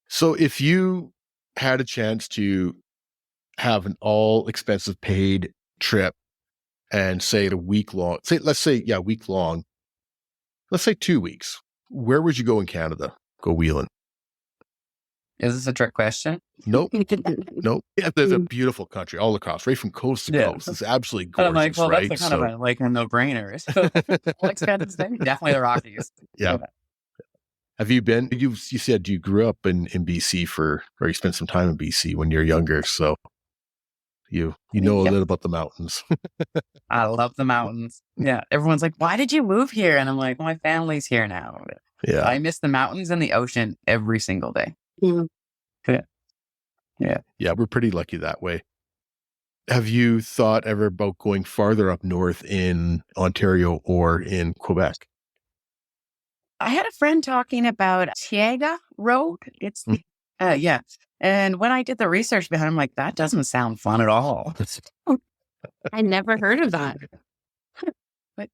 So if you had a chance to have an all expensive paid trip and say a week long, let's say 2 weeks, where would you go in Canada? Go wheeling? Is this a trick question? Nope. Nope. Yeah, there's a beautiful country all across, right from coast to coast. It's absolutely gorgeous, I'm like, well, right? That's kind of a no-brainer. Definitely the Rockies. Yeah. Have you been? You said you grew up in BC or you spent some time in BC when you're younger, so you know a little about the mountains. I love the mountains. Yeah. Everyone's like, why did you move here? And I'm like, well, my family's here now. Yeah. I miss the mountains and the ocean every single day. Yeah, we're pretty lucky that way. Have you thought ever about going farther up north in Ontario or in Quebec? I had a friend talking about Tiaga Road. It's and when I did the research behind it, I'm like, that doesn't sound fun at all. I never heard of that.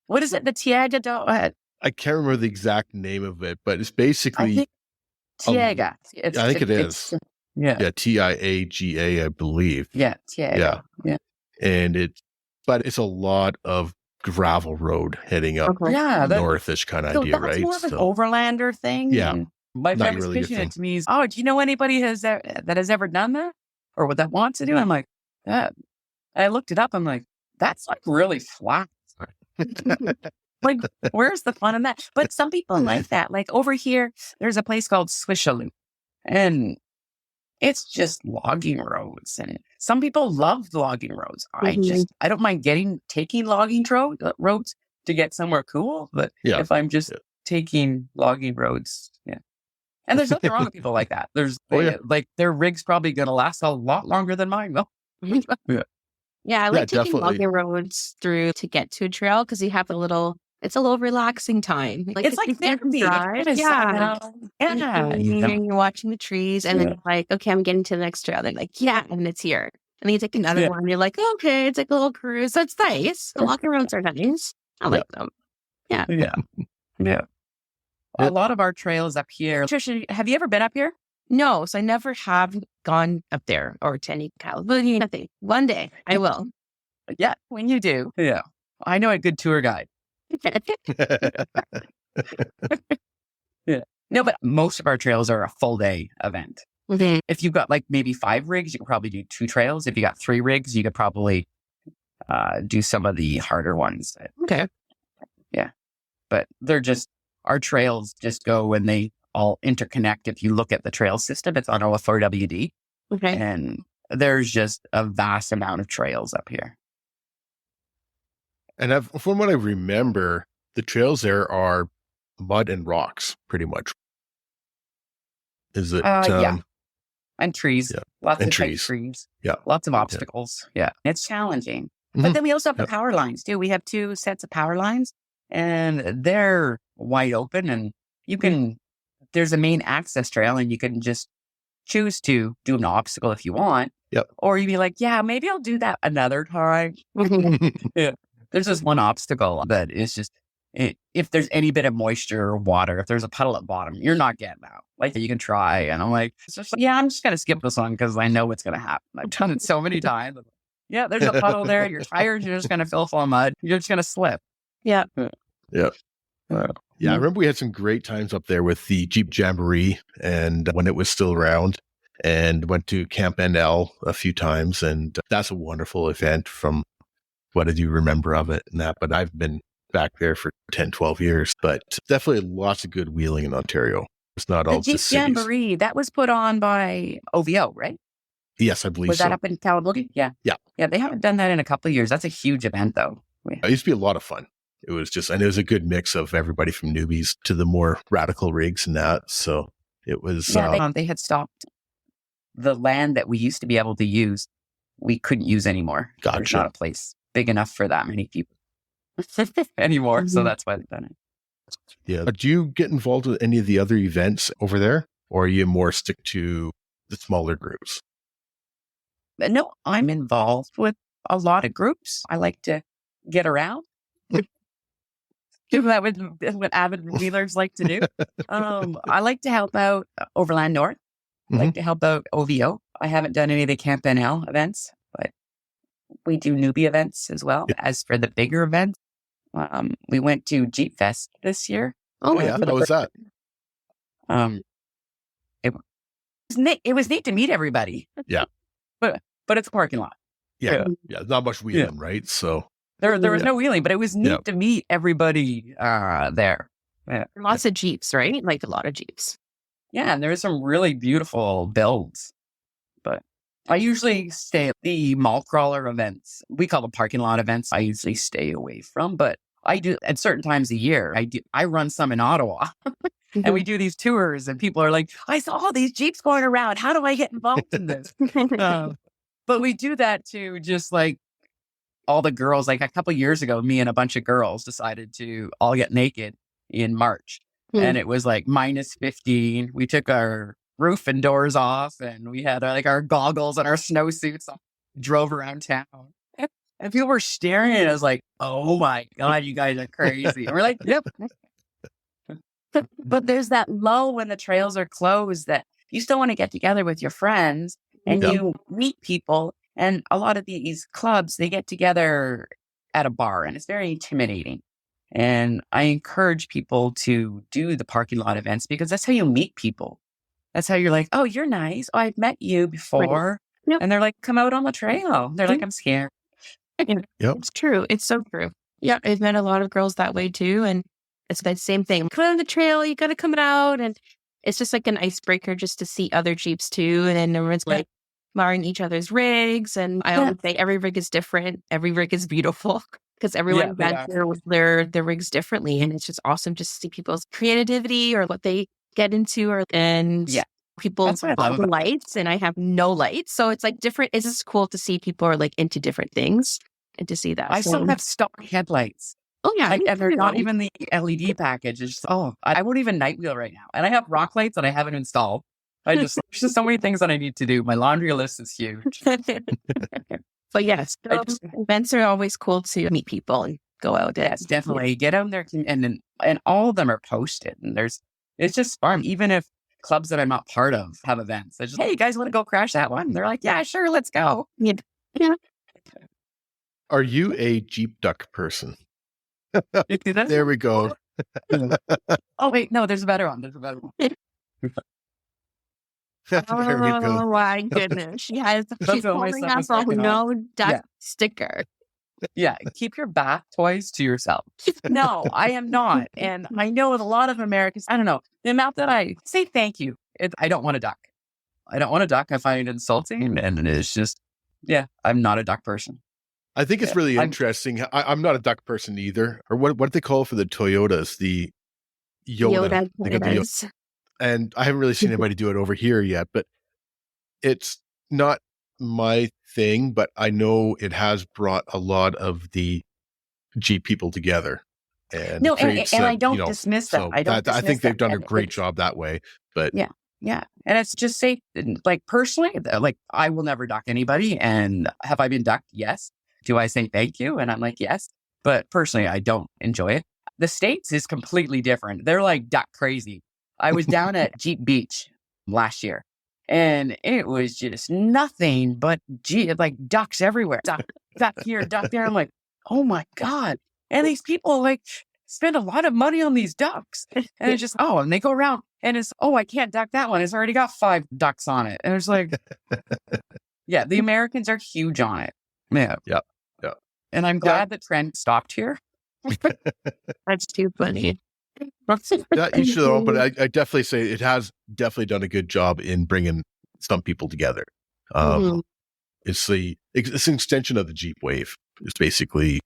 What is it? The Tiaga? I can't remember the exact name of it, but it's basically Tiaga. I think it is. Yeah, Tiaga, I believe. Yeah, Tiaga. Yeah. And it's a lot of gravel road heading up northish kind of idea, right? That's more of an overlander thing. Yeah. And my friend was pitching it to me. Do you know anybody that has ever done that or what that wants to do? I'm like, I looked it up. I'm like, that's like really flat. Like, where's the fun in that? But some people like that. Like over here, there's a place called Swishaloo, and it's just logging roads. And some people love logging roads. I don't mind taking logging roads to get somewhere cool. But if I'm just taking logging roads, and there's nothing wrong with people like that. Like their rig's probably going to last a lot longer than mine, though. Yeah, I like taking definitely. logging roads through to get to a trail because you have it's a little relaxing time. It's like therapy. Yeah. Yeah. You're watching the trees and then you're like, okay, I'm getting to the next trail. They're like, yeah, and it's here. And then you take another one. You're like, okay, it's like a little cruise. That's nice. The logging roads are nice. I like them. Yeah. Yeah. A lot of our trails up here. Trisha, have you ever been up here? No, so I never have gone up there or to any California, nothing. One day I will. Yeah, when you do. Yeah. I know a good tour guide. Yeah. No, but most of our trails are a full day event. Mm-hmm. If you've got like maybe 5 rigs, you can probably do 2 trails. If you got 3 rigs, you could probably do some of the harder ones. Okay. Yeah. But our trails just go when they all interconnect. If you look at the trail system, it's on OFRWD. Okay. And there's just a vast amount of trails up here. And from what I remember, the trails there are mud and rocks, pretty much. Is it? Yeah. And trees. Yeah. Lots And of tight trees. trees. Yeah. Lots of obstacles. Yeah. It's challenging. But then we also have the power lines too. We have 2 sets of power lines and they're wide open and you can, there's a main access trail and you can just choose to do an obstacle if you want. Yep. Or you'd be like, yeah, maybe I'll do that another time. Yeah. There's this one obstacle that is just, if there's any bit of moisture or water, if there's a puddle at the bottom, you're not getting out. Like you can try. And I'm like, I'm just going to skip this one because I know what's going to happen. I've done it so many times. Yeah, there's a puddle there. Your tires, you're just going to fill full of mud. You're just going to slip. Yeah. Yeah. Yeah, I remember we had some great times up there with the Jeep Jamboree and when it was still around, and went to Camp NL a few times. And that's a wonderful event from what I do remember of it and that. But I've been back there for 10, 12 years, but definitely lots of good wheeling in Ontario. It's not all The Jeep just cities. Jamboree, that was put on by OVO, right? Yes, I believe Was so. that up in California? Yeah. Yeah. Yeah, they haven't done that in a couple of years. That's a huge event, though. It used to be a lot of fun. It was just, and it was a good mix of everybody from newbies to the more radical rigs and that. So it was. Yeah, they had stopped the land that we used to be able to use. We couldn't use anymore. Gotcha. There's not a place big enough for that many people anymore. So that's why they've done it. Yeah. Do you get involved with any of the other events over there, or are you more stick to the smaller groups? But no, I'm involved with a lot of groups. I like to get around. Do that with what avid wheelers like to do. I like to help out Overland North. I like to help out OVO. I haven't done any of the Camp NL events, but we do newbie events as well. Yeah. As for the bigger events, we went to Jeep Fest this year. Oh yeah, how was that? It was neat to meet everybody. Yeah, but it's a parking lot. Yeah. Not much wheeling, right? So there was no wheeling, but it was neat to meet everybody there. Yeah. Lots of Jeeps, right? Like a lot of Jeeps. Yeah, and there's some really beautiful builds. But I usually stay at the mall crawler events. We call them parking lot events. I usually stay away from, but I do at certain times a year. I run some in Ottawa. And we do these tours and people are like, I saw all these Jeeps going around. How do I get involved in this? But we do that to just like all the girls. Like a couple of years ago, me and a bunch of girls decided to all get naked in March. And it was like minus 15. We took our roof and doors off and we had like our goggles and our snowsuits on, drove around town. And people were staring at us like, oh my God, you guys are crazy. And we're like, yep. But there's that lull when the trails are closed that you still want to get together with your friends and you meet people. And a lot of these clubs, they get together at a bar and it's very intimidating. And I encourage people to do the parking lot events because that's how you meet people. That's how you're like, oh, you're nice. Oh, I've met you before. Right. Yep. And they're like, come out on the trail. They're like, I'm scared. It's true. It's so true. Yeah, I've met a lot of girls that way too. And it's the same thing. Come on the trail, you got to come out. And it's just like an icebreaker just to see other Jeeps too. And then everyone's like admiring each other's rigs. And I always say every rig is different. Every rig is beautiful because everyone vents their rigs differently. And it's just awesome just to see people's creativity or what they get into and people have the lights and I have no lights. So it's like different. It's just cool to see people are like into different things and to see that. I still have stock headlights. Oh yeah. And they're not even the LED package. It's just, I won't even night wheel right now. And I have rock lights that I haven't installed. There's just so many things that I need to do. My laundry list is huge. But yes, events are always cool to meet people and go out. Yes, definitely. Get out there and all of them are posted. And it's just fun. Even if clubs that I'm not part of have events. It's just, hey, you guys want to go crash that one? And they're like, yeah, sure, let's go. Yeah. Are you a Jeep duck person? There we go. Oh, wait, no, there's a better one. Oh my goodness. She's holding up a no duck sticker. Yeah, keep your bath toys to yourself. No, I am not. And I know with a lot of Americans, I don't know, the amount that I say thank you, I don't want a duck. I don't want a duck. I find it insulting. And it's just, I'm not a duck person. I think it's really interesting. I'm not a duck person either. Or what do they call for the Toyotas? The Yoda. Yoda. And I haven't really seen anybody do it over here yet, but it's not my thing, but I know it has brought a lot of the Jeep people together. And I don't dismiss that. I think they've done a great job that way. But yeah. And it's just safe. Like personally, like I will never duck anybody. And have I been ducked? Yes. Do I say thank you? And I'm like, yes. But personally, I don't enjoy it. The States is completely different. They're like duck crazy. I was down at Jeep Beach last year. And it was just nothing but like ducks everywhere. Duck here, duck there. I'm like, oh my God. And these people like spend a lot of money on these ducks. And it's just, and they go around and it's, I can't duck that one. It's already got 5 ducks on it. And it's like, the Americans are huge on it. Yeah. Yeah. And I'm glad the trend stopped here. That's too funny. Each their own, but I definitely say it has definitely done a good job in bringing some people together. It's an extension of the Jeep wave. It's basically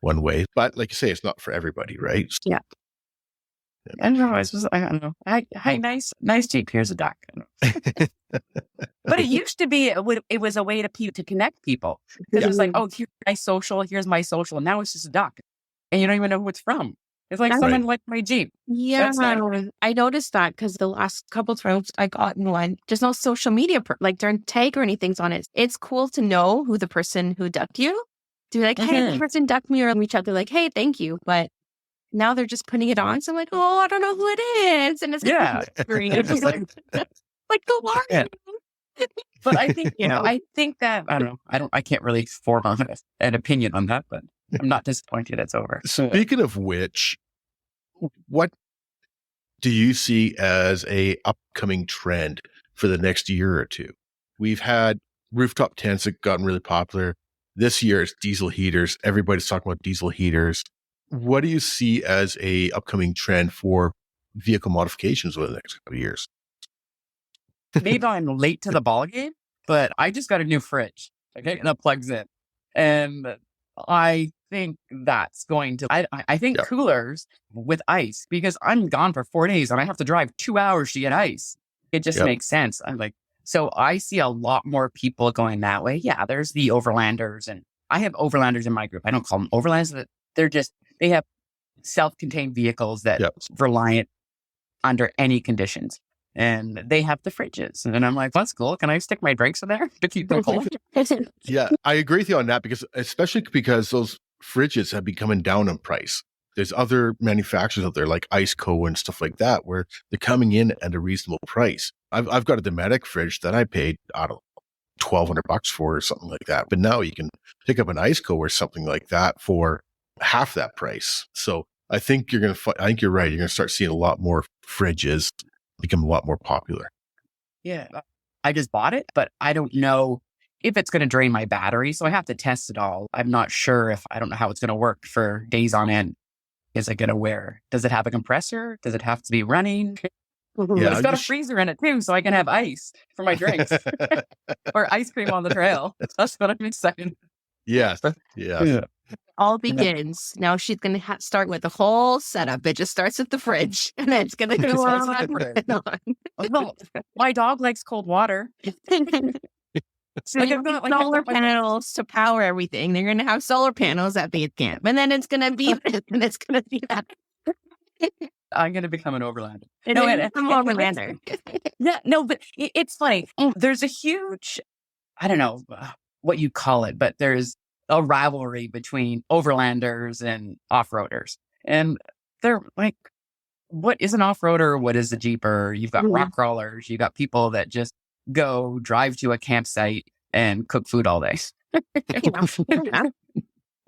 one way, but like you say, it's not for everybody, right? Yeah. I don't know. Hi, nice Jeep. Here's a duck. But it used to be, it was a way to connect people. Because it was like, here's my social, here's my social. Now it's just a duck. And you don't even know who it's from. It's like someone liked my Jeep. Yeah, I noticed that because the last couple of times I got in one, there's no social media, like during tag or anything's on it. It's cool to know who the person who ducked you. To be like, hey, the person ducked me, or reach out, they're like, hey, thank you. But now they're just putting it on. So I'm like, I don't know who it is. And it's green. It's like the large. But I think, I think that, I don't know. I can't really form an opinion on that, but I'm not disappointed it's over. Speaking of which, what do you see as a upcoming trend for the next year or two? We've had rooftop tents that gotten really popular. This year it's diesel heaters. Everybody's talking about diesel heaters. What do you see as a upcoming trend for vehicle modifications over the next couple of years? Maybe I'm late to the ballgame, but I just got a new fridge. Okay, and that plugs in. And I think that's going to, I think coolers with ice, because I'm gone for 4 days and I have to drive 2 hours to get ice. It just makes sense. I'm like, so I see a lot more people going that way. Yeah, there's the overlanders, and I have overlanders in my group. I don't call them overlanders. They have self-contained vehicles that reliant under any conditions. And they have the fridges. And I'm like, that's cool. Can I stick my drinks in there to keep them cold? Yeah, I agree with you on that, especially because those fridges have been coming down in price. There's other manufacturers out there like Iceco and stuff like that, where they're coming in at a reasonable price. I've got a Dometic fridge that I paid, I don't know, $1,200 for or something like that. But now you can pick up an Iceco or something like that for half that price. So I think you're right. You're going to start seeing a lot more fridges become a lot more popular. Yeah. I just bought it, but I don't know if it's going to drain my battery. So I have to test it all. I'm not sure I don't know how it's going to work for days on end. Is it going to wear? Does it have a compressor? Does it have to be running? But Yeah, it's got a freezer in it too, so I can have ice for my drinks or ice cream on the trail. That's what I'm excited. yes, yes. All begins. Now she's going to start with the whole setup. It just starts with the fridge and it's going to go on and on. Well, my dog likes cold water. So like I've got solar panels to power everything. They're going to have solar panels at base camp, and then it's going to be this, and it's going to be that. I'm going to become an overlander. I'm an overlander. Yeah, no, but it's funny. There's a huge, I don't know what you call it, but there's a rivalry between overlanders and off-roaders. And they're like, what is an off-roader? What is a jeeper? You've got rock crawlers. You've got people that just go drive to a campsite and cook food all day.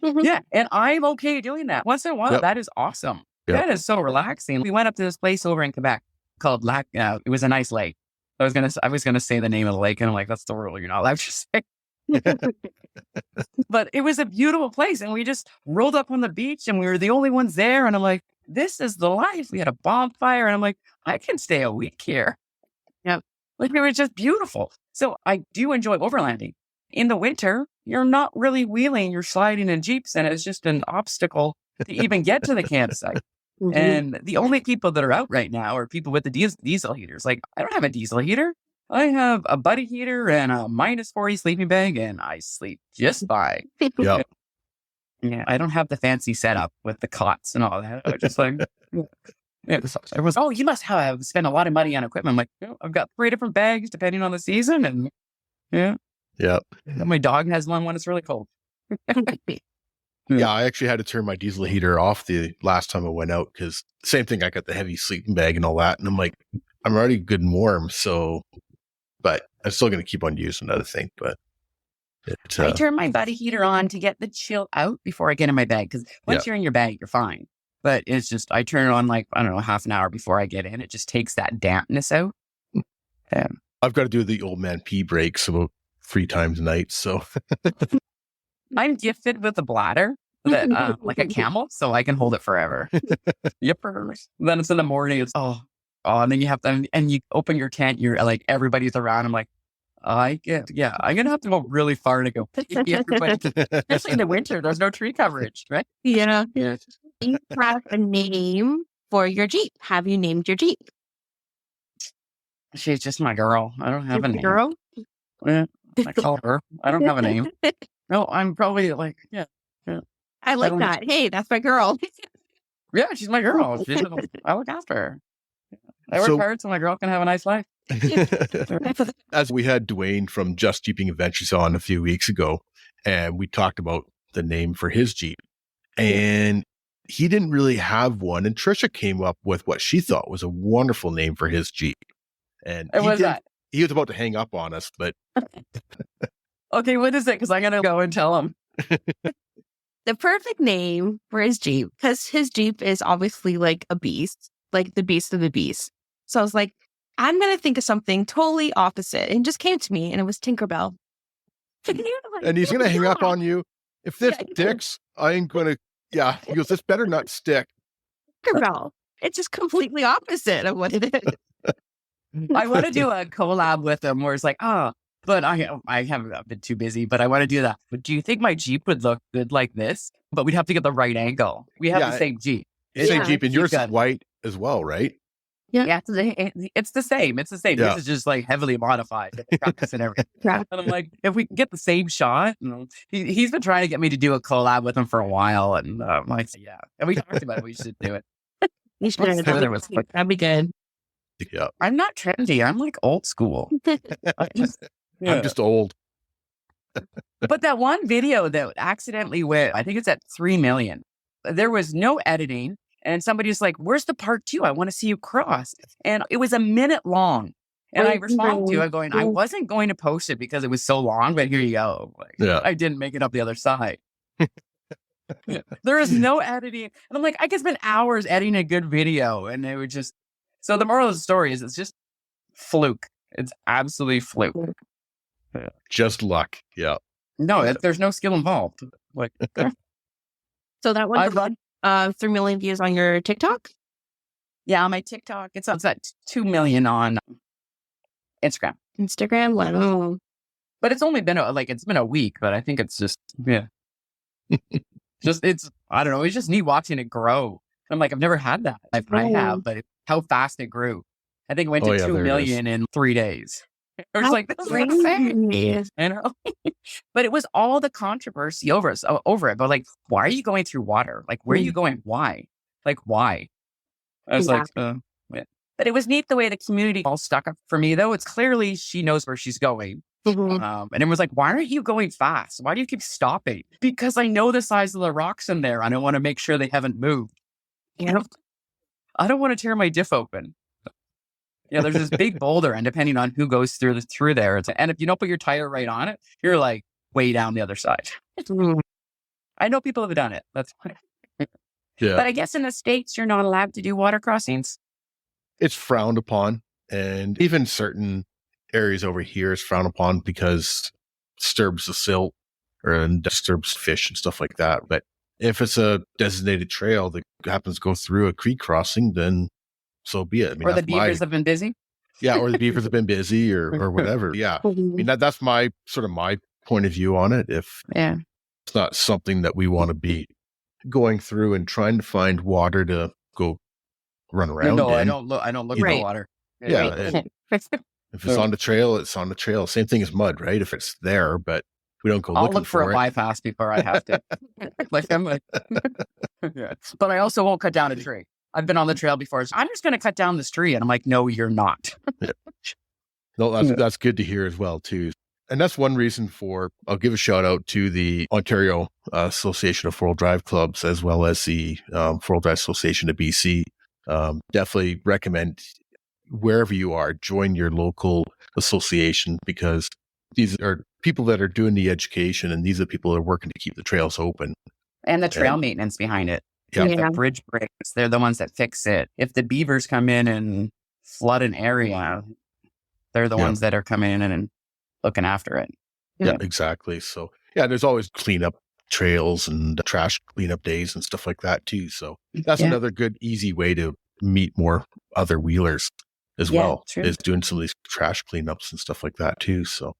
Yeah, and I'm okay doing that. Once in a while, that is awesome. Yep. That is so relaxing. We went up to this place over in Quebec called Lac. It was a nice lake. I was gonna say the name of the lake, and I'm like, that's the rule. You're not allowed to say. But it was a beautiful place, and we just rolled up on the beach, and we were the only ones there. And I'm like, this is the life. We had a bonfire, and I'm like, I can stay a week here. Yeah, like it was just beautiful. So I do enjoy overlanding. In the winter, you're not really wheeling. You're sliding in jeeps, and it's just an obstacle to even get to the campsite. And the only people that are out right now are people with the diesel heaters. Like, I don't have a diesel heater. I have a buddy heater and a -40 sleeping bag, and I sleep just fine. Yeah. Yeah, I don't have the fancy setup with the cots and all that. I was just like, everyone's, oh, you must have spent a lot of money on equipment. I'm like, I've got 3 different bags depending on the season. And yeah. My dog has one when it's really cold. Yeah, I actually had to turn my diesel heater off the last time I went out because same thing. I got the heavy sleeping bag and all that, and I'm like, I'm already good and warm, so. But I'm still going to keep on using another thing. But I turn my buddy heater on to get the chill out before I get in my bag, because once you're in your bag, you're fine. But it's just I turn it on like I don't know half an hour before I get in. It just takes that dampness out. I've got to do the old man pee breaks about 3 times a night. So I'm gifted with a bladder that like a camel, so I can hold it forever. Yippers. Then it's in the morning. It's and then you have to, and you open your tent. You're like everybody's around. I'm like, I'm gonna have to go really far to go pee everybody. Especially in the winter, there's no tree coverage, right? Yeah. You have a name for your Jeep. Have you named your Jeep? She's just my girl. I don't have a name. Girl? Yeah, I call her. I don't have a name. No, I'm probably like, I like that. Hey, that's my girl. Yeah, she's my girl. I look after her. I work hard so my girl can have a nice life. As we had Dwayne from Just Jeeping Adventures on a few weeks ago, and we talked about the name for his Jeep, and he didn't really have one. And Trisha came up with what she thought was a wonderful name for his Jeep. And he was about to hang up on us, but okay, what is it? Because I'm gonna go and tell him. The perfect name for his Jeep, because his Jeep is obviously like a beast, like the beast of the beast. So I was like, I'm going to think of something totally opposite. And it just came to me, and it was Tinkerbell. And he's going to hang up on you. If this sticks, I ain't going to, he goes, this better not stick. Tinkerbell. It's just completely opposite of what it is. I want to do a collab with him where it's like, but I haven't been too busy, but I want to do that. But do you think my Jeep would look good like this? But we'd have to get the right angle. We have the same Jeep. Same Jeep, and yours is white as well, right? Yeah, it's the same. It's the same. This is just like heavily modified and everything. And I'm like, if we can get the same shot, he's been trying to get me to do a collab with him for a while, and I'm like, and we talked about it. We should do it. You should. That'd be good. Yeah, I'm not trendy. I'm like old school. I'm just old. But that one video that accidentally went, I think it's at 3 million. There was no editing. And somebody's like, where's the part 2? I want to see you cross. And it was a minute long. And I responded to it going, I wasn't going to post it because it was so long, but here you go. I didn't make it up the other side. There is no editing. And I'm like, I could spend hours editing a good video. And it would just, so the moral of the story is it's just fluke. It's absolutely fluke. Just luck. Yeah. No, there's no skill involved. Like, So that I one, run. 3 million views on your TikTok? Yeah, on my TikTok, it's at 2 million on Instagram. Instagram? Wow. But it's only been it's been a week, but I think it's just, yeah. I don't know. It's just neat watching it grow. I'm like, I've never had that. I have, but how fast it grew. I think it went Oh, to yeah, 2 there it is. million in 3 days. It was How like, this is insane. crazy. You know? But it was all the controversy over it. But like, why are you going through water? Like, where are you going? Why? Like, why? I was Yeah. yeah. But it was neat the way the community all stuck up for me, though. It's clearly she knows where she's going. Mhm. And it was like, why aren't you going fast? Why do you keep stopping? Because I know the size of the rocks in there. I don't want to make sure they haven't moved. Yeah. I don't want to tear my diff open. Yeah, there's this big boulder, and depending on who goes through there, and if you don't put your tire right on it, you're like way down the other side. I know people have done it. That's why. Yeah. But I guess in the States, you're not allowed to do water crossings. It's frowned upon. And even certain areas over here is frowned upon because it disturbs the silt and disturbs fish and stuff like that. But if it's a designated trail that happens to go through a creek crossing, then so be it. I mean, Or the that's beavers have been busy. yeah, or the beavers have been busy or whatever. Yeah. I mean, that's my point of view on it. If Yeah. it's not something that we want to be going through and trying to find water to go run around No, I in. don't look for Right. water. Yeah. Right. and if it's on the trail, it's on the trail. Same thing as mud, right? If it's there, but we don't go I'll looking look for a it. bypass before I have to. I'm like, yeah. But I also won't cut down a tree. I've been on the trail before. I'm just going to cut down this tree. And I'm like, no, you're not. No, that's good to hear as well, too. And that's one reason I'll give a shout out to the Ontario Association of Four-Wheel Drive Clubs, as well as the Four-Wheel Drive Association of BC. Definitely recommend wherever you are, join your local association, because these are people that are doing the education, and these are people that are working to keep the trails open. And the trail maintenance behind it. Yeah. If the bridge breaks, they're the ones that fix it. If the beavers come in and flood an area, they're the ones that are coming in and looking after it. Yeah, exactly. So, yeah, there's always cleanup trails and trash cleanup days and stuff like that, too. So that's another good, easy way to meet more other wheelers as well, true. is doing some of these trash cleanups and stuff like that, too. So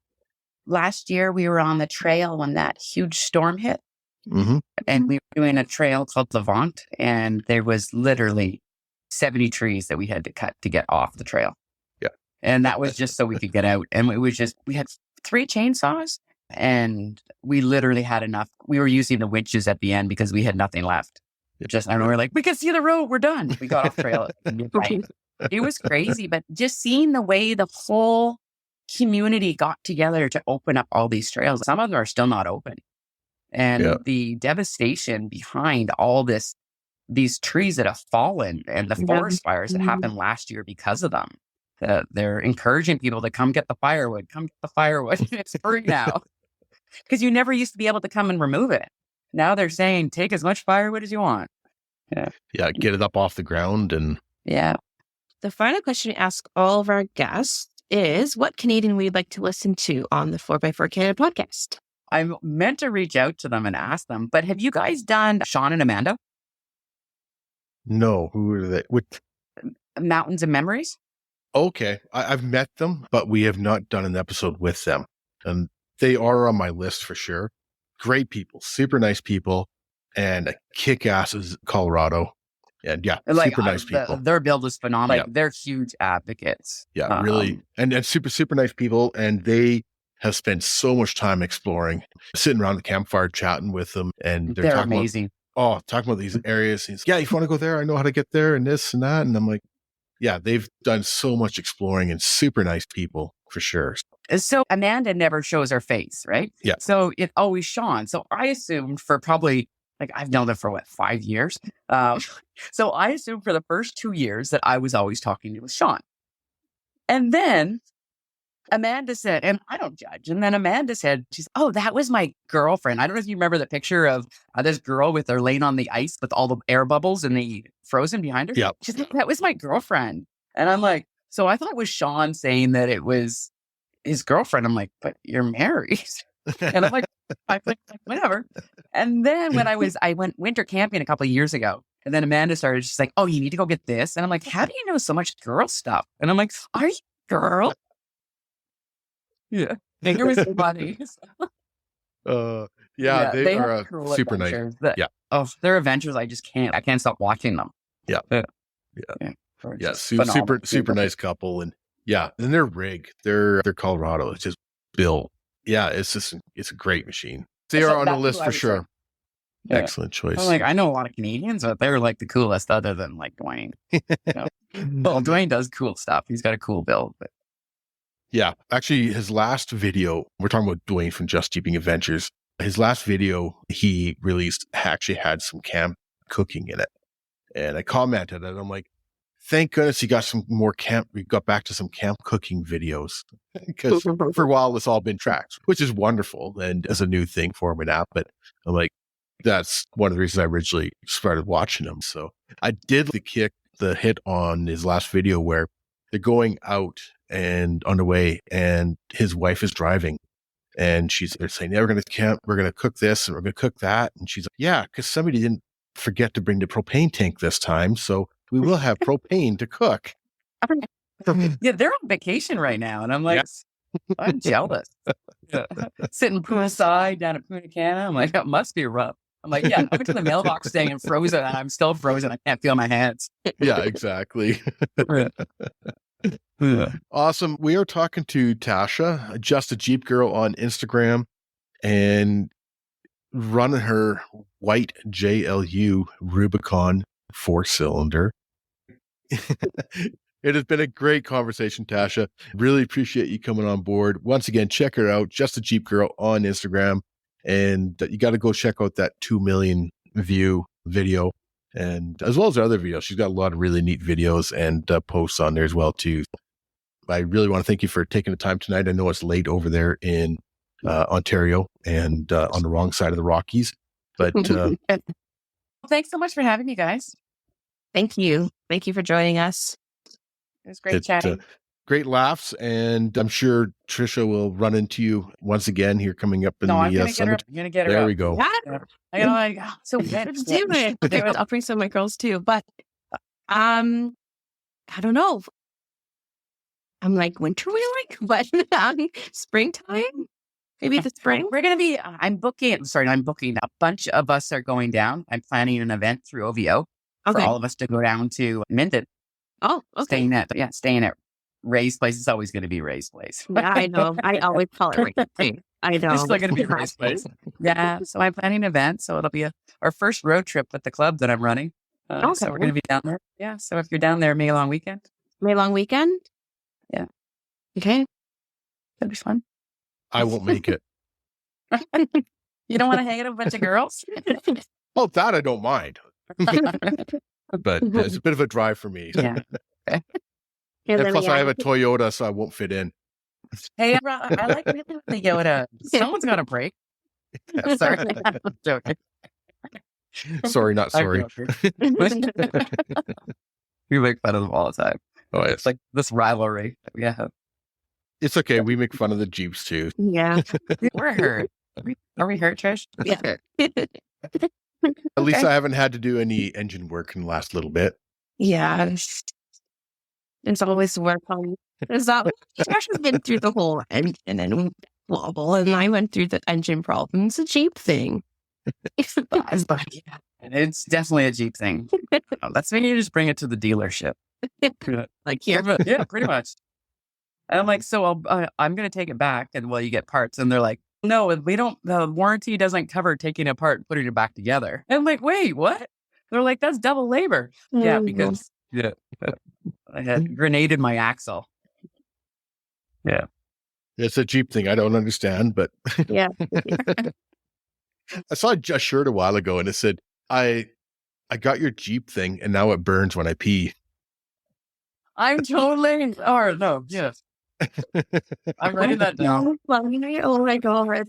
last year we were on the trail when that huge storm hit. Mm-hmm. And we were doing a trail called Levant, and there was literally 70 trees that we had to cut to get off the trail. Yeah. And that was just so we could get out. And it was just, we had 3 chainsaws, and we literally had enough. We were using the winches at the end because we had nothing left. And we were like, we can see the road. We're done. We got off trail. It was crazy, but just seeing the way the whole community got together to open up all these trails. Some of them are still not open. And the devastation behind all these trees that have fallen and the forest fires that happened last year because of them. They're encouraging people to come get the firewood. It's free now. Because you never used to be able to come and remove it. Now they're saying, take as much firewood as you want. Yeah, get it up off the ground. And the final question we ask all of our guests is, what Canadian we'd like to listen to on the 4x4 Canada podcast? I meant to reach out to them and ask them, but have you guys done Sean and Amanda? No, who are they? Mountains and Memories? Okay, I've met them, but we have not done an episode with them. And they are on my list for sure. Great people, super nice people, and kick-asses Colorado. And super nice people. Their build is phenomenal. They're huge advocates. Yeah, really. And super, super nice people. And they have spent so much time exploring, sitting around the campfire, chatting with them. And they're talking amazing. Talking about these areas. And if you want to go there, I know how to get there and this and that. And I'm like, yeah, they've done so much exploring and super nice people for sure. So Amanda never shows her face, right? Yeah. So it's always Sean. So I assumed for probably, I've known them for 5 years. So I assumed for the first 2 years that I was always talking to Sean. And then Amanda said, and I don't judge. And then Amanda said, that was my girlfriend. I don't know if you remember the picture of this girl with her laying on the ice with all the air bubbles and the frozen behind her. Yeah. She's like, that was my girlfriend. And I'm like, so I thought it was Sean saying that it was his girlfriend. I'm like, but you're married. And I'm like, whatever. And then when I went winter camping a couple of years ago, and then Amanda started, she's like, oh, you need to go get this. And I'm like, how do you know so much girl stuff? And I'm like, are you a girl? Yeah. Think it was funny. They are cool super nice. adventures. Yeah. Oh, they're adventures. I can't stop watching them. Yeah. Super nice couple. And their rig, their Colorado, it's just built. Yeah, it's a great machine. They are on the list for sure. Yeah. Excellent choice. I'm like, I know a lot of Canadians, but they're like the coolest other than like Dwayne. Well, Dwayne does cool stuff. He's got a cool build. But... Yeah. Actually, his last video, we're talking about Dwayne from Just Jeeping Adventures. His last video he released actually had some camp cooking in it. And I commented and I'm like, thank goodness he got we got back to some camp cooking videos, because for a while it's all been tracked, which is wonderful and as a new thing for me now. But I'm like, that's one of the reasons I originally started watching him. So I did the hit on his last video where they're going out and on the way and his wife is driving and they're saying, yeah, we're going to camp, we're going to cook this and we're going to cook that. And she's like, yeah, because somebody didn't forget to bring the propane tank this time. So we will have propane to cook. Yeah, they're on vacation right now. And I'm like, I'm jealous. Sitting poolside down at Punta Cana. I'm like, that must be rough. I'm like, I went to the mailbox today and frozen, and I'm still frozen. I can't feel my hands. Yeah, exactly. Awesome. We are talking to Tasha, Just a Jeep Girl on Instagram, and running her white JLU Rubicon 4-cylinder. It has been a great conversation, Tasha. Really appreciate you coming on board. Once again, check her out, Just a Jeep Girl on Instagram. And you got to go check out that 2 million view video, and as well as her other videos. She's got a lot of really neat videos and posts on there as well, too. I really want to thank you for taking the time tonight. I know it's late over there in Ontario and on the wrong side of the Rockies. But thanks so much for having me, guys. Thank you. Thank you for joining us. It was great chatting. Great laughs, and I'm sure Trisha will run into you once again here coming up in the summer. I'm gonna get her. There we go. Yeah. So let's do it. I'll bring some of my girls too, but I don't know. I'm like, winter we like, but springtime, maybe the spring. We're gonna be. I'm booking. A bunch of us are going down. I'm planning an event through OVO for all of us to go down to Minden. Oh, okay. Staying at Ray's place. Is always going to be Ray's place. Yeah, I know. I always call it Ray's place. I know. It's still going to be Ray's place. Yeah. So I'm planning an event. So it'll be our first road trip with the club that I'm running. So we're going to be down there. Yeah. So if you're down there, May long weekend. Yeah. Okay. That'd be fun. I won't make it. You don't want to hang out with a bunch of girls? Oh, that I don't mind. But it's a bit of a drive for me. Yeah. And plus, I have a Toyota, so I won't fit in. Hey, I like the Toyota. Someone's got a break. Sorry. I'm joking. Sorry, not sorry. We make fun of them all the time. Oh, it's like this rivalry that we have. It's okay. We make fun of the Jeeps too. Yeah. We're hurt. Are we hurt, Trish? Yeah. At least I haven't had to do any engine work in the last little bit. Yeah. It's always work on. Josh has been through the whole engine and wobble, and I went through the engine problem. It's a Jeep thing. And it's definitely a Jeep thing. That's when you just bring it to the dealership. Like here. Yeah, pretty much. And I'm like, so I'm going to take it back, and you get parts. And they're like, no, we don't, the warranty doesn't cover taking it apart and putting it back together. And I'm like, wait, what? They're like, that's double labor. Yeah, because I had grenaded my axle. Yeah. It's a Jeep thing. I don't understand, but yeah. I saw a shirt a while ago and it said, I got your Jeep thing and now it burns when I pee. I'm totally, yes. I'm writing that down. Oh my God.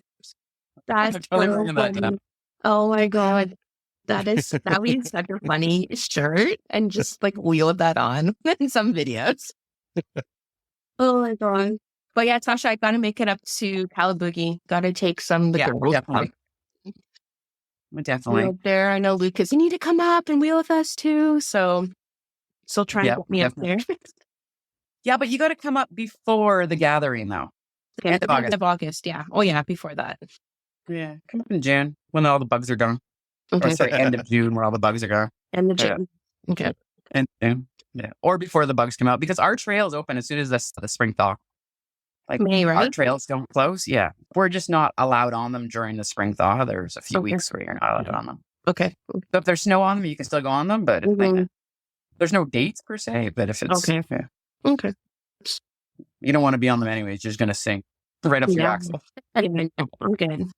That's totally writing that down. Oh my God. That would be such a funny shirt and just like wheel that on in some videos. Oh my God. But yeah, Tasha, I gotta make it up to Calaboogie. Gotta take some of the Yeah, girls. definitely. Definitely. Up there. I know Lucas, you need to come up and wheel with us too. So try and get me up there. Yeah, but you got to come up before the gathering, though. Okay, end of August. Yeah. Oh yeah, before that. Yeah, come up in June when all the bugs are gone. Okay. Or sorry, end of June where all the bugs are gone. And the gym. Okay. And June. Yeah, or before the bugs come out because our trails open as soon as the spring thaw. Like May, right? our trails don't close. Yeah, we're just not allowed on them during the spring thaw. There's a few weeks where you're not allowed on them. Okay. So if there's snow on them, you can still go on them, but there's no dates per se. But if it's okay, you don't want to be on them anyways. You're just gonna sink right up your axle. I'm good.